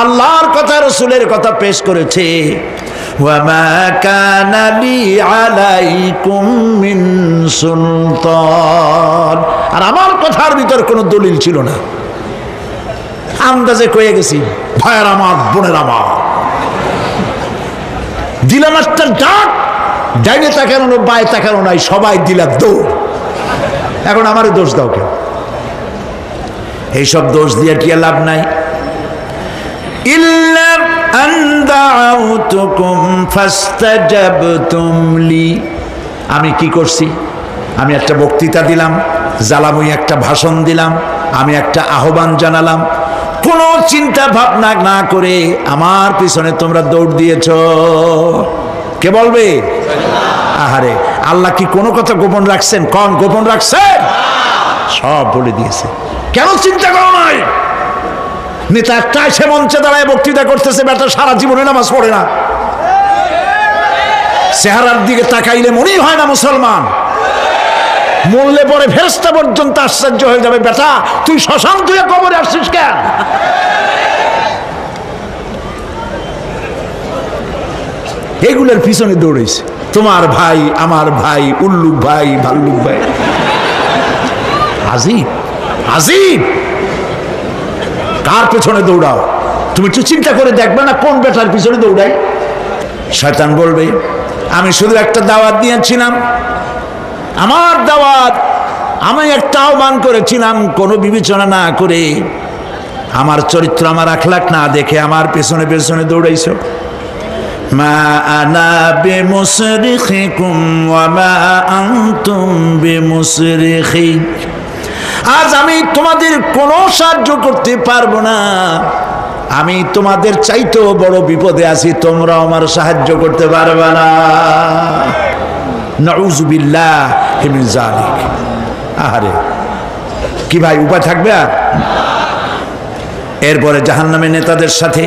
আল্লাহর কথা রসুলের কথা পেশ করেছে। ওয়ামা কানা লি আলাইকুম মিন সুলতান, আর আমার কথার ভিতর কোনো দলিল ছিল না। আন্দাজে কয়ে গেছি, ভাইয়ের আমার, বোনের আমার, দিলাম একটা ডাক, ডাইনে তাকানো বায়ে তাকানো নাই, সবাই দিলা দৌড়। এখন আমারে দোষ দাও কেউ? এইসব দোষ দিয়ে কি লাভ নাই। ইল্লা আন দাউতুকুম ফাস্তাজাবতুম লি, আমি কি করছি? আমি একটা বক্তৃতা দিলাম, জ্বালাময়ী একটা ভাষণ দিলাম, আমি একটা আহ্বান জানালাম, কোনো চিন্তা ভাবনা না করে আমার পিছনে তোমরা দৌড় দিয়েছ। কে বলবে? আহারে, আল্লাহ কি কোনো কথা গোপন রাখছেন? কোন গোপন রাখছেন? সব বলে দিয়েছে। কেন চিন্তা করো নাই? নেতা একটা সে মঞ্চে দাঁড়ায় বক্তৃতা করতেছে, বেটা সারা জীবনে নামাজ পড়ে না, চেহারার দিকে তাকাইলে মনেই হয় না মুসলমান, মরলে পরে ফেরেশতা পর্যন্ত আশ্চর্য হয়ে যাবে, বেটা তুই শ্মশান তুই কবরে আসছিস কেন? এগুলোর পিছনে দৌড়েছে তোমার ভাই, আমার ভাই, উল্লুক ভাই, ভাল্লুক ভাই। আজিব আজিব, কার পেছনে দৌড়াও? তুমি একটু চিন্তা করে দেখবে না কোন বেটার পিছনে দৌড়াই? শয়তান বলবে, আমি শুধু একটা দাওয়াত দিয়েছিলাম, আমার দাওয়াত, আমি একটা আহ্বান করেছিলাম, কোনো বিবেচনা না করে, আমার চরিত্র, আমার আখলাক না দেখে আমার পেছনে পেছনে দৌড়াইছো। মা আনা বিমুসরিখিকুম ওয়া মা আনতুম বিমুসরিখি, আজ আমি তোমাদের কোনো সাহায্য করতে পারবো না, আমি তোমাদের চাইতেও বড় বিপদে আছি, তোমরা আমার সাহায্য করতে পারবে না। নাউযুবিল্লাহি মিন যালিক। আহারে কি ভাই, উপায় থাকবে আর? এরপরে জাহান্নামের নেতাদের সাথে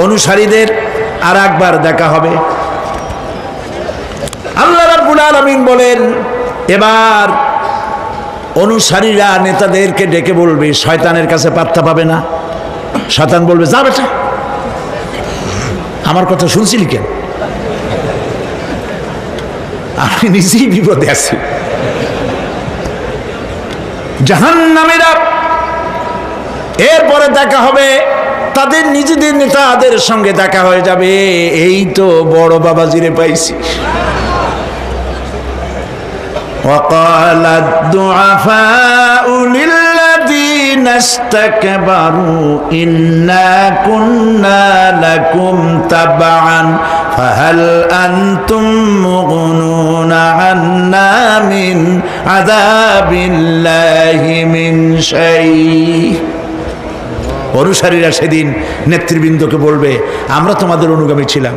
অনুসারীদের আর একবার দেখা হবে। আল্লাহ রাব্বুল আলামিন বলেন, এবার অনুসারীরা নেতাদেরকে ডেকে বলবে, শয়তানের কাছে পাত্তা পাবে না। শয়তান বলবে, যা বেটা, আমার কথা শুনছিলি কেন? আমি নিজেই বিপদে আছি। জাহান্নামীরা এরপরে দেখা হবে, তাদের নিজেদের নেতাদের সঙ্গে দেখা হয়ে যাবে। এই তো বড় বাবাজিরে পাইছি। وقال الضعفاء للذين استكبروا إنا كنا لكم تبعا فهل أنتم مغنون عنا من عذاب الله من شيء। অনুসারীরা সেদিন নেতৃবৃন্দকে বলবে, আমরা তোমাদের অনুগামী ছিলাম।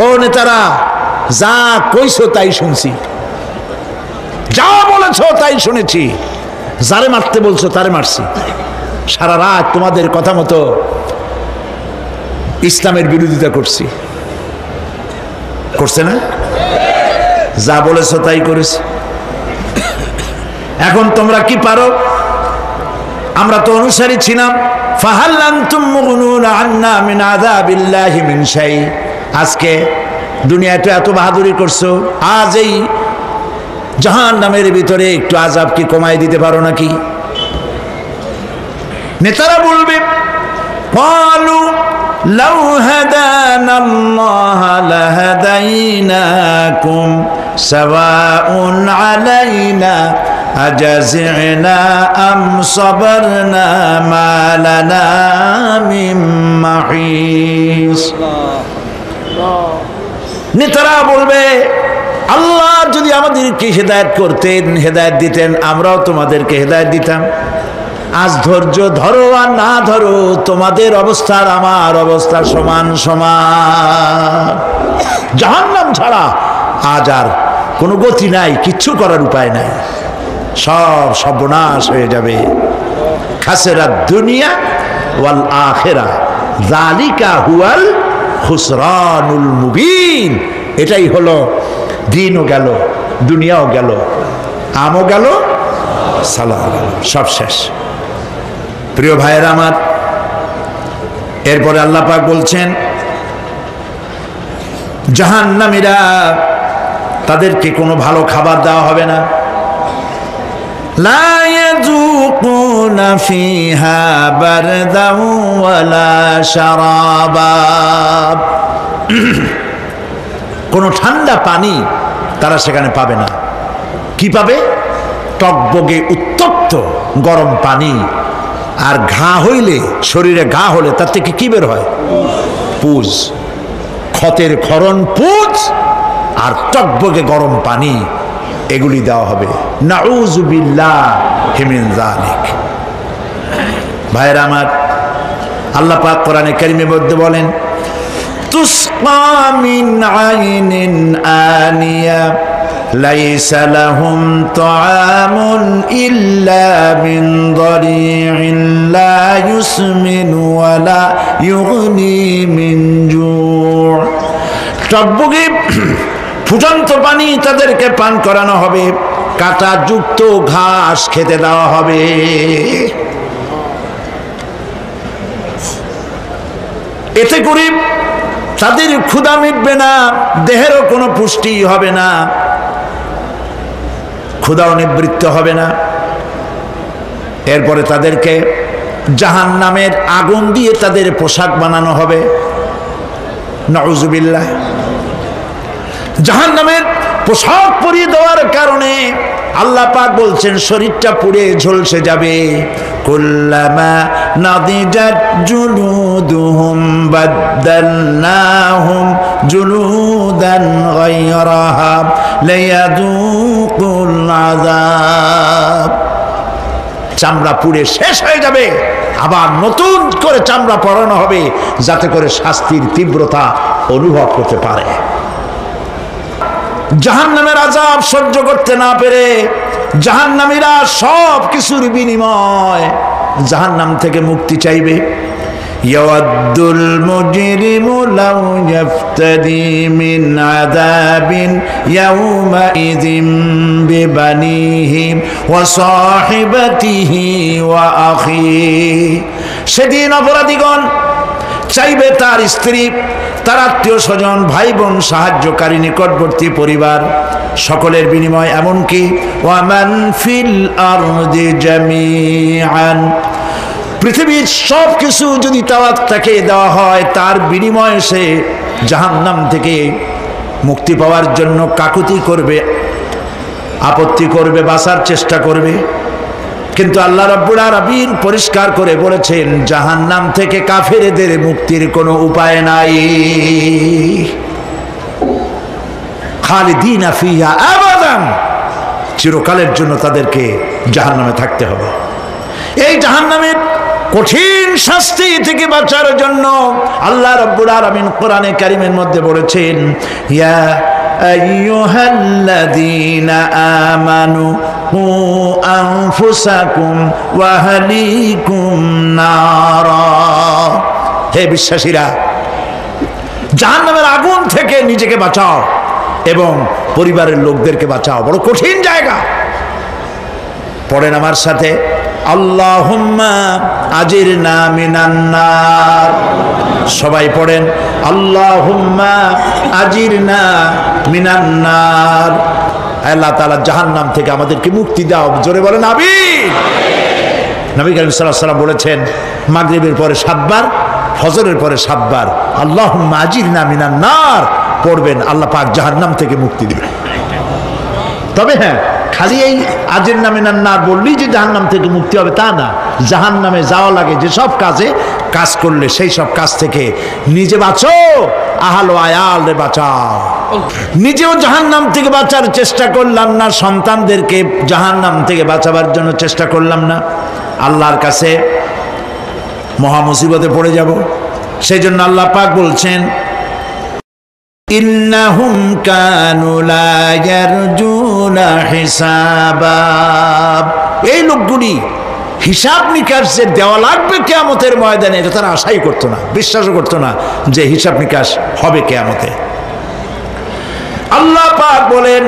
ও নেতারা, যা কইছো তাই শুনছি, যা বলেছো তাই শুনেছি, যারে মারতে বলছো তারে মারছি। সারা রাত তোমাদের কথা মতো ইসলামের বিরোধিতা করছি, করছে না? যা বলেছো তাই করেছি। এখন তোমরা কি পারো? আমরা তো অনুসারী ছিলাম। ফাহাল আনতুম মুগনুনা আন্না মিন আযাবিল্লাহি মিন শাই। আজকে দুনিয়াতে এত বাহাদুরি করছো, আজ এই জাহান্নামের ভিতরে একটু আযাব কি কমাই দিতে পারো নাকি? নেতারা বলবে, ক্বালু লাউ হাদানাল্লাহু লাহাদাইনাকুম সাওয়াউন আলাইনা আজাযিনা আম সাবারনা মা লানা মিন মাহিস। নেতারা বলবে, আল্লাহ যদি আমাদেরকে হেদায়েত করতেন, হেদায়েত দিতেন, আমরাও তোমাদেরকে হেদায়েত দিতাম। আজ ধৈর্য ধরো আর না ধরো, তোমাদের অবস্থার আমার অবস্থা সমান সমান। জাহান্নাম ছাড়া আজ আর কোনো গতি নাই, কিচ্ছু করার উপায় নাই, সব সর্বনাশ হয়ে যাবে। খাসিরাত দুনিয়া ওয়াল আখিরা যালিকা হুয়াল খুসরানুল মুবিন। এটাই হলো, দিনও গেল, দুনিয়াও গেল, আমও গেল, সালাহ গেল, সব শেষ। প্রিয় ভাইয়েরা আমার, এরপরে আল্লাহ পাক বলছেন, জাহান্নামীরা তাদেরকে কোনো ভালো খাবার দেওয়া হবে না। লা ইয়াযুকুনা ফিহা বারদান ওয়ালা শারাবা। কোনো ঠান্ডা পানি তারা সেখানে পাবে না। কি পাবে? টকবগে উত্তপ্ত গরম পানি। আর ঘা হইলে, শরীরে ঘা হলে তার থেকে কি বের হয়? পুজ, ক্ষতের ক্ষরণ পুজ আর টকবগে গরম পানি, এগুলি দেওয়া হবে। নাউযুবিল্লাহি মিন যালিক। ভাইরা আমার, আল্লাহ পাক কোরআনে কারীমের মধ্যে বলেন, তুসকা মিন আইনিন আনিয়া লাইসা লাহুম তাআমুন ইল্লা মিন দারি'in লা ইউসমিনু ওয়া লা ইউগনি মিন জু'। টকবগে ফুটন্ত পানি তাদেরকে পান করানো হবে, কাঁটা যুক্ত ঘাস খেতে দেওয়া হবে। এতে করে তাদের ক্ষুধা মিটবে না, দেহেরও কোনো পুষ্টি হবে না, ক্ষুধাও নিবৃত্ত হবে না। এরপরে তাদেরকে জাহান্নামের আগুন দিয়ে তাদের পোশাক বানানো হবে। নাউযুবিল্লাহ। জাহান্নামের পোশাক পরিয়ে দেওয়ার কারণে আল্লাহ পাক বলছেন, শরীরটা পুড়ে ঝলসে যাবে। কুল্লামা নাদিজাত জুলুদুহুম বাদদালনাহুম জুলুদান গায়রাহা লিয়াযুকুল আযাব। চামড়া পুড়ে শেষ হয়ে যাবে, আবার নতুন করে চামড়া পরানো হবে, যাতে করে শাস্তির তীব্রতা অনুভব করতে পারে। জাহান্নামের আযাব সহ্য করতে না পেরে জাহান্নামীরা সব কিছুর বিনিময় জাহান্নাম থেকে মুক্তি চাইবে। ইয়াওয়াদ্দুল মুজরিমু লাউ ইয়াফতাদি মিন আযাবিন ইয়াওমাইযিন বিবানিহি ওয়া সাহিবাতিহি ওয়া আখিহি। সেদিন অপরাধীগণ চাইবে তার স্ত্রী, তার আত্মীয় স্বজন, ভাই বোন, সাহায্যকারী, নিকটবর্তী পরিবার সকলের বিনিময়, এমনকি ওয়ামান ফিল আরদি জামিআন, পৃথিবীর সব কিছু যদি তাকে দেওয়া হয়, তার বিনিময়ে সে জাহান্নাম থেকে মুক্তি পাওয়ার জন্য কাকুতি করবে, আপত্তি করবে, বাঁচার চেষ্টা করবে। কিন্তু আল্লাহ রাব্বুল আলামিন পরিষ্কার করে বলেছেন, জাহান্নাম থেকে কাফেরদের মুক্তির কোনো উপায় নাই। খালিদিনা ফিহা আবাদান, চিরকালের জন্য তাদেরকে জাহান্নামে থাকতে হবে। এই জাহান্নামের কঠিন শাস্তি থেকে বাঁচার জন্য আল্লাহ রাব্বুল আলামিন কোরআনে কারীমের মধ্যে বলেছেন, ইয়া আইয়ুহাল্লাযীনা আমানু কু আনফুসাকুম ওয়া আহলিকুম নারা, হে বিশ্বাসীরা, জাহান্নামের আগুন থেকে নিজেকে বাঁচাও এবং পরিবারের লোকদেরকে বাঁচাও। বড় কঠিন জায়গা। পড়েন আমার সাথে, আল্লাহুম্মা আজিরনা মিনান নার। সবাই পড়েন, আল্লাহুম্মা আজিরনা মিনান নার। আল্লাহ তাআলা জাহান্নাম থেকে আমাদেরকে মুক্তি দাও। জোরে বলেন আমিন। নবী করিম সাল্লাল্লাহু আলাইহি ওয়াসাল্লাম বলেছেন, মাগরিবের পরে 7 বার, ফজরের পরে 7 বার আল্লাহুম্মা আজিরনা মিনান নার পড়বেন, আল্লাহ পাক জাহান্নাম থেকে মুক্তি দিবেন। তবে হ্যাঁ, খালি এই আজিরনা মিনান নার বললেই যে জাহান্নাম থেকে মুক্তি হবে তা না। জাহান্নামে যাওয়া লাগে যেসব কাজ করলে সেই সব কাজ থেকে নিজে বাঁচো, আহাল ও আয়াল রে বাঁচাও। নিজেও জাহান্নাম থেকে বাঁচার চেষ্টা করলাম না, সন্তানদেরকে জাহান্নাম থেকে বাঁচাবার জন্য চেষ্টা করলাম না, আল্লাহর কাছে মহা মুসিবতে পড়ে যাব। সেই জন্য আল্লাহ পাক বলছেন, ইন্নাহুম কানু লা ইয়ারজুনা হিসাবা, এই লোকগুলি হিসাব নিকাশ যে দেওয়া লাগবে কিয়ামতের ময়দানে, এটা তারা আশাই করতো না, বিশ্বাসও করতো না যে হিসাব নিকাশ হবে কিয়ামতে। আল্লাহ পাক বলেন,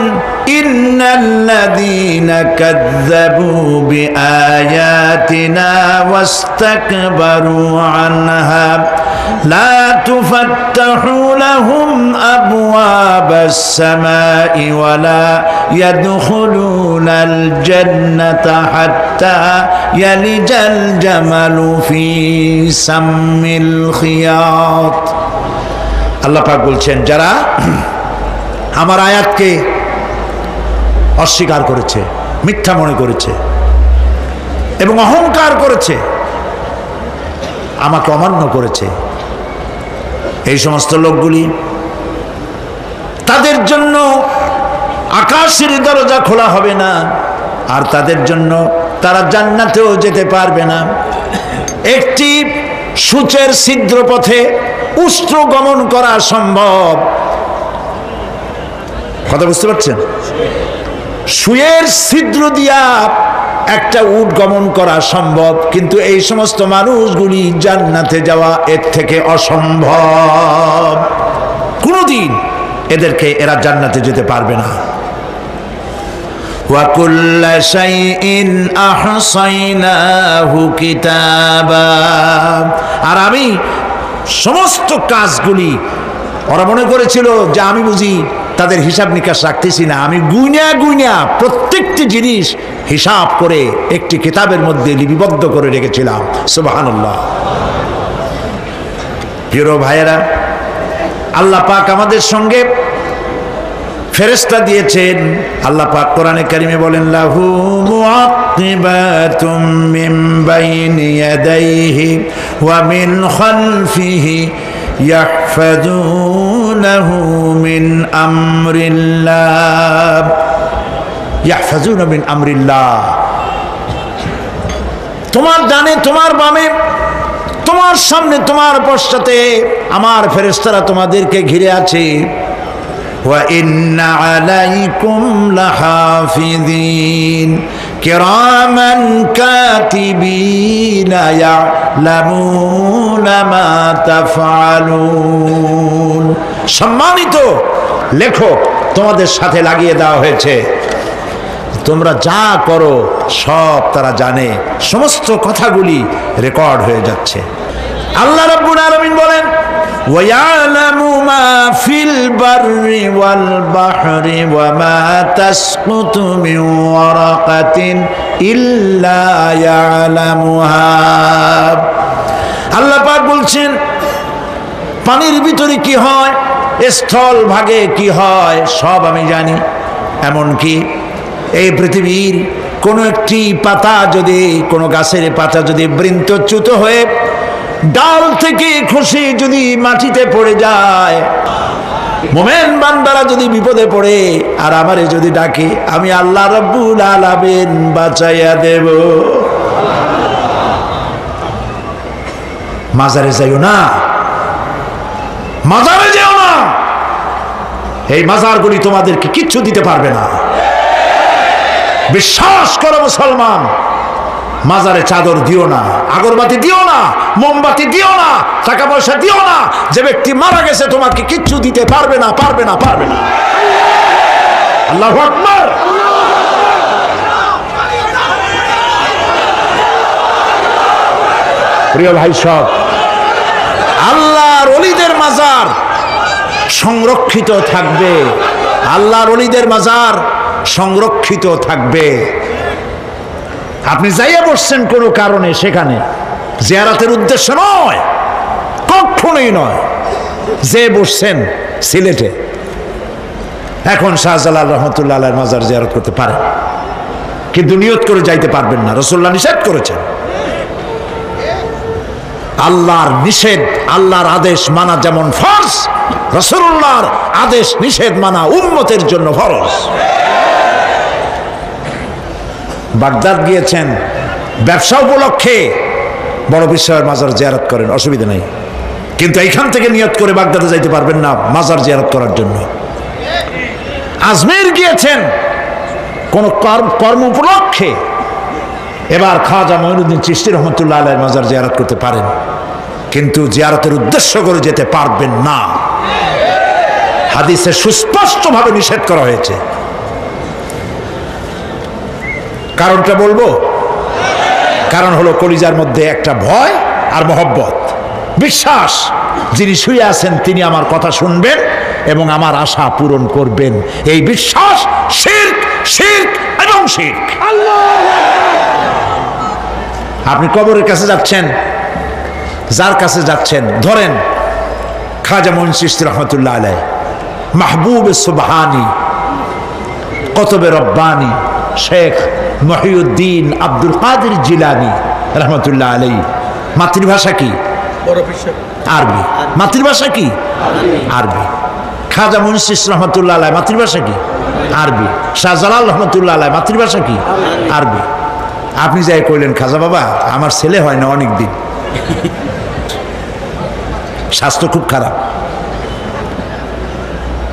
ইন্নাল্লাযীনা কাযযাবু বিআয়াতিনা ওয়াস্তাকবারু আনহা লা তুফাত্তাহু লাহুম আবওয়াবাস সামাই ওয়া লা ইয়াদখুলুনাল জান্নাতা হাত্তা ইয়ালিজাল জামালু ফি সাম্মিল খিয়াত। আল্লাহ পাক বলছেন, যারা আমার আয়াতকে অস্বীকার করেছে, মিথ্যা মনে করেছে এবং অহংকার করেছে, আমাকে অমান্য করেছে, এই সমস্ত লোকগুলি, তাদের জন্য আকাশের দরজা খোলা হবে না, আর তাদের জন্য তারা জান্নাতেও যেতে পারবে না। একটি সূচের ছিদ্র পথে উষ্ট্র গমন করা সম্ভব, কথা বুঝতে পারছেন? সুয়ের ছিদ্র দিয়া একটা উট গমন করা সম্ভব, কিন্তু এই সমস্ত মানুষগুলি জান্নাতে যাওয়া এর থেকে অসম্ভব। কোনদিন এরা জান্নাতে যেতে পারবে না। ওয়া কুল্লা শাইইন আহসাইনাহু কিতাবা, আর আমি সমস্ত কাজগুলি, ওরা মনে করেছিল যে আমি বুঝি তাদের হিসাব নিকাশ রাখতেছি না, আমি গুইনা প্রত্যেকটি জিনিস হিসাব করে একটি কিতাবের মধ্যে লিপিবদ্ধ করে রেখেছিলাম। সুবহানাল্লাহ। প্রিয় ভাইয়েরা, আল্লাহ পাক আমাদের সঙ্গে ফেরেশতা দিয়েছেন। আল্লাহ পাক কোরআনে কারিমে বলেন, লাহু মুআক্কিবাতুম মিন বাইনি ইয়াদাইহি ওয়া মিন খালফিহি ইয়াহফাযুনাহু মিন আমরিল্লাহ। ইয়াহফাযুনা মিন আমরিল্লাহ, তোমার ডানে তোমার বামে, তোমার সামনে তোমার পশ্চাতে আমার ফেরেশতারা তোমাদেরকে ঘিরে আছে। ওয়া ইন্না আলাইকুম লাহাফিযিন কিরামান কাতিবিনা ইয়ালামুনা মা তাফআলুন। সম্মানিত লেখক তোমাদের সাথে লাগিয়ে দেওয়া হয়েছে, তোমরা যা করো সব তারা জানে, সমস্ত কথাগুলি রেকর্ড হয়ে যাচ্ছে। আল্লাহ রাব্বুল আলামিন বলেন ওয়ায়ালামু মা ফিল বাররি ওয়াল বাহরি ওয়া মা তাসকুতু মিন ওয়ারাকাতিন ইল্লা ইয়ালামুহা। আল্লাহ পাক বলছেন পানির ভিতরে কি হয়, স্থল ভাগে কি হয় সব আমি জানি। এমনকি এই পৃথিবীর কোনো একটি পাতা যদি, কোনো গাছের পাতা যদি বৃন্তচ্যুত হয়ে ডাল থেকে খসে যদি মাটিতে পড়ে যায়, মোমেন বান্দারা যদি বিপদে পড়ে আর আমারে যদি ডাকে, আমি আল্লাহ রাব্বুল আলামিন বাঁচাইয়া দেব। মাজারে যাইও না, মাজারে যেও না, এই মাজারগুলি তোমাদেরকে কিচ্ছু দিতে পারবে না। বিশ্বাস করো মুসলমান, মাজারে চাদর দিও না, আগরবাতি দিও না, মোমবাতি দিও না, টাকা পয়সা দিও না। যে ব্যক্তি মারা গেছে তোমাকে কিচ্ছু দিতে পারবে না, পারবে না, পারবে না। আল্লাহু আকবার। প্রিয় ভাই সব, আল্লাহর ওলিদের মাজার সংরক্ষিত থাকবে, আল্লাহর ওলিদের মাজার সংরক্ষিত থাকবে। আপনি যাইয়া বসছেন কোনো কারণে, সেখানে জিয়ারতের উদ্দেশ্য নয়, কখনোই নয়। যে বসছেন সিলেটে, এখন শাহজালাল রহমতুল্লাহ আলাইহির মাজার জিয়ারত করতে পারেন, কিন্তু নিয়ত করে যাইতে পারবেন না, রাসূলুল্লাহ নিষেধ করেছেন। আল্লাহর নিষেধ, আল্লাহর আদেশ মানা যেমন ফরজ, রাসূলুল্লাহর আদেশ নিষেধ মানা উম্মতের জন্য ফরজ। বাগদাদ গিয়েছেন ব্যবসা উপলক্ষে, বড় বিশ্বের মাজার জিয়ারত করেন, অসুবিধা নেই, কিন্তু এইখান থেকে নিয়ত করে বাগদাদে যাইতে পারবেন না মাজার জিয়ারত করার জন্য। আজমির গিয়েছেন কোন কর্ম উপলক্ষে, এবার খাজা মঈনুদ্দিন চিশতি রহমতুল্লাহ আলাইহির মাজার জিয়ারত করতে পারেন, কিন্তু জিয়ারতের উদ্দেশ্য করে যেতে পারবেন না। হাদিসে সুস্পষ্টভাবে নিষেধ করা হয়েছে। কারণটা বলবো, কারণ হলো কলিজার মধ্যে একটা ভয় আর মহব্বত, বিশ্বাস যিনি শুয়ে আছেন তিনি আমার কথা শুনবেন এবং আমার আশা পূরণ করবেন, এই বিশ্বাস শিরক, শিরক এবং শিরক। আপনি কবরের কাছে যাচ্ছেন, যার কাছে যাচ্ছেন, ধরেন খাজা মঈন চিশতি রহমতুল্লাহ আলাইহি, মাহবুব সুবহানি, কুতুবে রব্বানি, শেখ মহিউদ্দিন আব্দুল কাদের জিলানী রহমতুল্লাহ আলাইহি। মাতৃভাষা কি? আরবি। মাতৃভাষা কি? আরবি। খাজা মঈন চিশতি রহমতুল্লাহ আলাইহি মাতৃভাষা কি? আরবি। শাহজালাল রহমতুল্লাহ আলাইহি মাতৃভাষা কি? আরবি। আপনি যাই কইলেন, খাজা বাবা আমার ছেলে হয় না অনেক দিন, স্বাস্থ্য খুব খারাপ,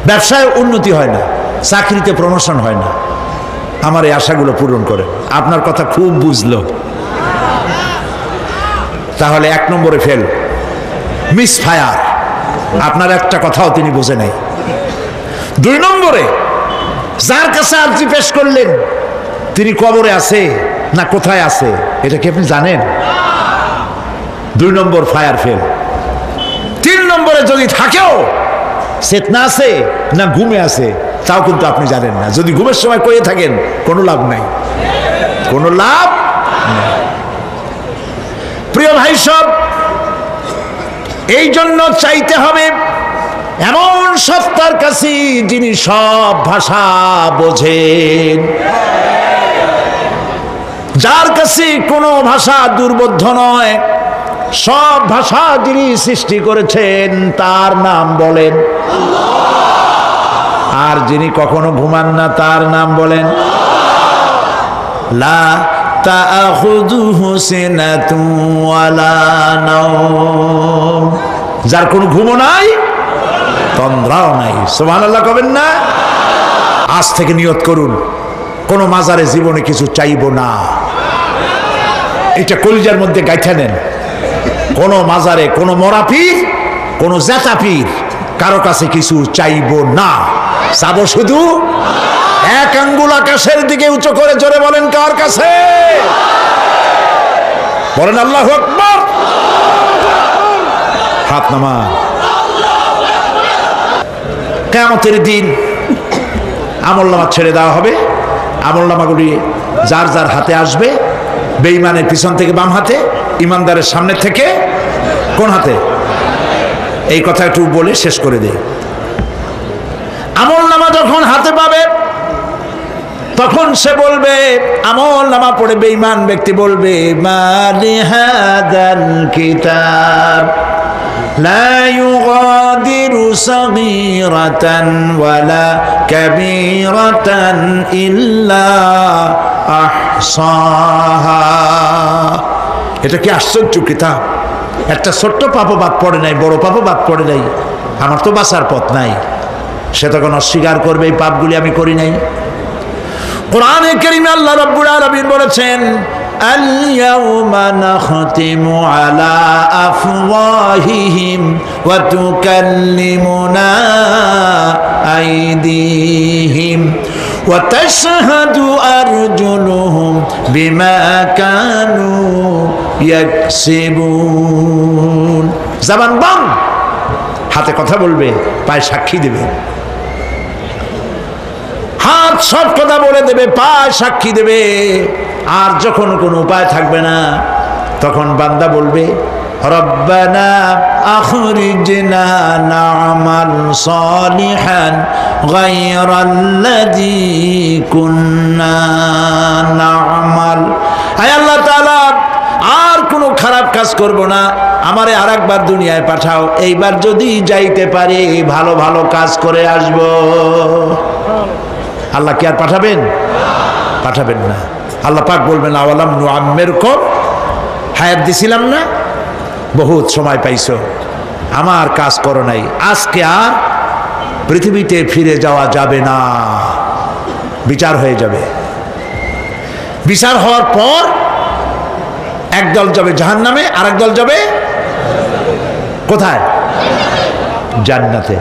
ব্যবসায় উন্নতি হয় না, চাকরিতে প্রমোশন হয় না, আমার এই আশাগুলো পূরণ করেন। আপনার কথা খুব বুঝলো, তাহলে 1 নম্বরে ফেল, মিস ফায়ার, আপনার একটা কথাও তিনি বোঝে নাই। 2 নম্বরে যার কাছে আর্জি পেশ করলেন তিনি কবরে আছে না কোথায় আছে এটা কি আপনি জানেন? 2 নম্বর ফায়ার ফেল। 3 নম্বরে যদি থাকেও চেতনা আছে না ঘুমে আছে তাও কিন্তু আপনি জানেন না। যদি ঘুমের সময় কয়ে থাকেন কোনো লাভ নাই, কোনো লাভ নাই। প্রিয় ভাই সব, এই জন্য চাইতে হবে এমন সত্তার কাছে যিনি সব ভাষা বোঝেন, যার কাছে কোনো ভাষা দুর্বোধ্য নয়, সব ভাষা যিনি সৃষ্টি করেছেন তার নাম বলেন, আর যিনি কখনো ঘুমান না তার নাম বলেন লা তাআখুযুহু সিনাতুন ওয়ালা নাওম, যার কোনো ঘুমও নাই তন্দ্রাও নাই। সুবহানাল্লাহ কবেন না? আজ থেকে নিয়ত করুন, কোন মাজারে জীবনে কিছু চাইবো না। এটা কলিজার মধ্যে গাইঠা নেন। কোন মাজারে, কোন মরা পীর, কোন জেতা পীর, কারো কাছে কিছু চাইবো না। চাবো শুধু এক আঙ্গুল আকাশের দিকে উঁচু করে জোরে বলেন, কার কাছে? বলেন আল্লাহু আকবার। হাত নামা। কিয়ামতের দিন আমলনামা ছেড়ে দেওয়া হবে। আমলনামাগুলি যার যার হাতে আসবে, বেঈমানের পিছন থেকে বাম হাতে, ইমানদারের সামনে থেকে কোন হাতে? এই কথা একটু বলে শেষ করে দেই। আমলনামা যখন হাতে পাবে তখন সে বলবে, আমলনামা পড়ে বেঈমান ব্যক্তি বলবে, মালি হাদাল কিতাব লা ইউগাদিরু সাগীরাতান ওয়ালা কাবীরাতান ইল্লা আহসাহা। এটা কি আশ্চর্য কিতাব! একটা ছোট্ট পাপও বাদ পড়ে নাই, বড় পাপও বাদ পড়ে নাই। আমার তো বাঁচার পথ নাই। সে তখন অস্বীকার করবে, এই পাপগুলি আমি করি নাই। কোরআনে কারীমে আল্লাহ রাব্বুল আলামিন বলেছেন, আল ইয়াউমা নাখতিমু আলা আফওয়াহিহিম ওয়া তুকাল্লিমুনা আইদিহিম ওয়া তাশহাদু আরজুলুহুম বিমা কানু ইয়াকসিবুন। জবান বন্ধ, হাতে কথা বলবে, পায়ে সাক্ষী দেবে। হাত সব কথা বলে দেবে, পায়ে সাক্ষী দেবে। আর যখন কোনো উপায় থাকবে না, তখন বান্দা বলবে, রব্বানা আখরিজনা না'মাল সালিহান গায়রাল্লাযী কুন্না না'মাল। আয় আল্লাহ তাআলা, আর কোনো খারাপ কাজ করব না, আমারে আরেকবার দুনিয়ায় পাঠাও। এইবার যদি যাইতে পারি, ভালো ভালো কাজ করে আসব। আল্লাহ কি আর পাঠাবেন? পাঠাবেন না। আল্লাহ পাক বলবেন, আওয়ালাম নুআম্মিরকুম, হায়াত দিছিলাম না, বহুত সময় পাইছো, আমার কাজ করো নাই, আজকে আর পৃথিবীতে ফিরে যাওয়া যাবে না। বিচার হয়ে যাবে। বিচার হওয়ার পর একদল যাবে জাহান্নামে, আর একদল যাবে কোথায়? জান্নাতে।